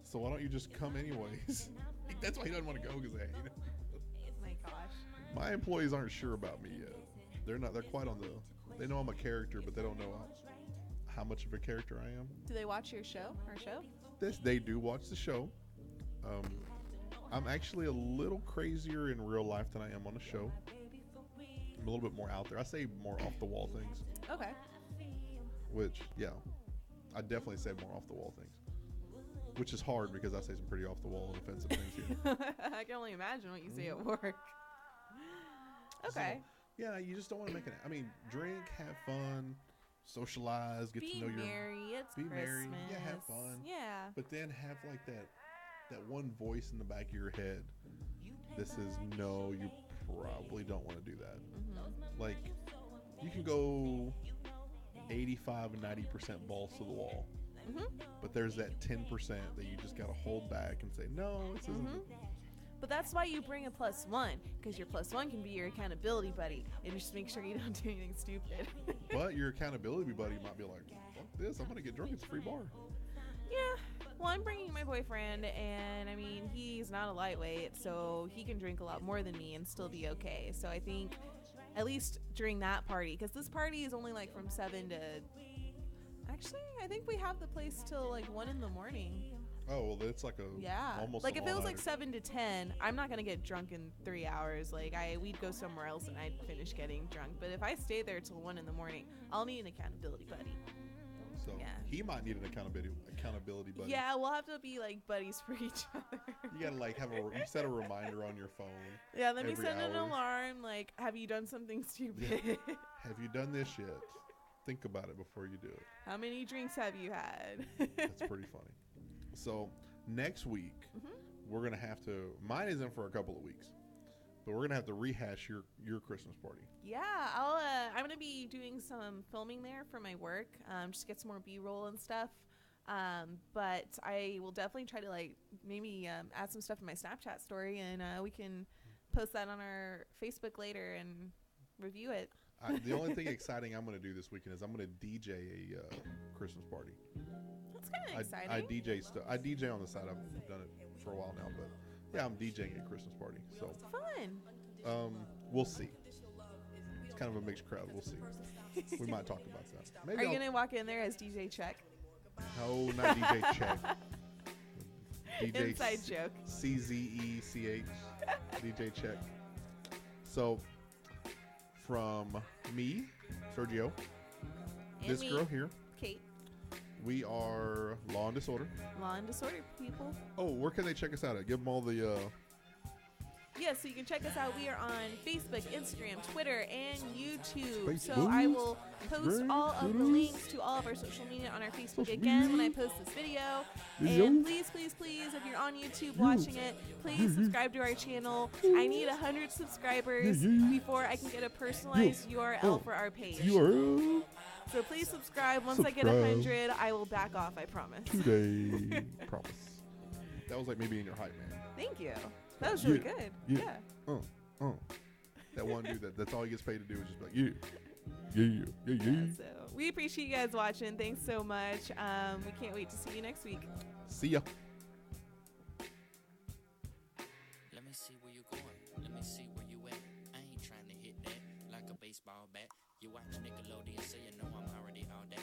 so why don't you just come anyways? That's why he doesn't want to go, because they hate him. My gosh. My employees aren't sure about me yet. They're not. They're quite on the. They know I'm a character, but they don't know how much of a character I am. Do they watch your show? Our show? They do watch the show. I'm actually a little crazier in real life than I am on the show. I'm a little bit more out there. I say more off the wall things. Okay. Which, yeah, I definitely say more off the wall things. Which is hard because I say some pretty off the wall and offensive things here. I can only imagine what you say at work. Okay. So, yeah, you just don't want to make it. I mean, drink, have fun, socialize, get to know your. Merry. It's be Christmas. merry. Yeah, have fun. Yeah. But then have like that one voice in the back of your head that says, no, you probably don't want to do that. Like, you can go 85 and 90% balls to the wall, but there's that 10% that you just got to hold back and say, no, this isn't. But that's why you bring a +1, because your +1 can be your accountability buddy, and just make sure you don't do anything stupid. But your accountability buddy might be like, fuck this, I'm going to get drunk, it's a free bar. Yeah. Well, I'm bringing my boyfriend, and I mean, he's not a lightweight, so he can drink a lot more than me and still be okay. So I think, at least during that party, because this party is only like from 7 to. Actually, I think we have the place till like 1 in the morning. Oh, well, it's like almost like an if it was like all-nighter. 7 to 10, I'm not gonna get drunk in 3 hours. Like we'd go somewhere else and I'd finish getting drunk. But if I stay there till 1 in the morning, I'll need an accountability buddy. So Yeah. he might need an accountability buddy. Yeah, we'll have to be like buddies for each other. You gotta like you set a reminder on your phone. Yeah, let me every set an hour. alarm. Like, have you done something stupid? Have you done this yet? Think about it before you do it. How many drinks have you had? That's pretty funny. So next week we're gonna have to. Mine isn't for a couple of weeks, but we're gonna have to rehash your Christmas party. Yeah, I'm gonna be doing some filming there for my work. Just get some more B-roll and stuff. But I will definitely try to like maybe add some stuff in my Snapchat story, and we can post that on our Facebook later and review it. The only thing exciting I'm gonna do this weekend is I'm gonna DJ a Christmas party. That's kind of exciting. I DJ stuff. I DJ on the side. I've done it for a while now, but yeah, I'm DJing a Christmas party. So Fun. we'll see. It's kind of a mixed crowd. We'll see. We might talk about that. Maybe Are you I'll- gonna walk in there as DJ Check? No, not DJ Check. DJ Inside joke. CZECH. DJ Check. So, from me, Sergio, And this me, girl here, Kate. we are Law and Disorder. Law and Disorder people. Oh, where can they check us out at? Give them all the. Yeah, so you can check us out. We are on Facebook, Instagram, Twitter, and YouTube. So Facebook, I will post Instagram, all of the Twitter, links to all of our social media on our Facebook social again when I media. post this video. Video. And please, please, please, if you're on YouTube watching it, please subscribe to our channel. I need 100 subscribers before I can get a personalized URL for our page. URL So please subscribe. Once I get Subscribe. 100, I will back off, I promise. today. Promise. That was like me being your hype man. Thank you. That was really Yeah, good. yeah. Yeah. That one dude that's all he gets paid to do is just be like, yeah. So We appreciate you guys watching. Thanks so much. We can't wait to see you next week. See ya. Let me see where you going. Let me see where you at. I ain't trying to hit that like a baseball bat. You watch Nickelodeon, so you know I'm already all that.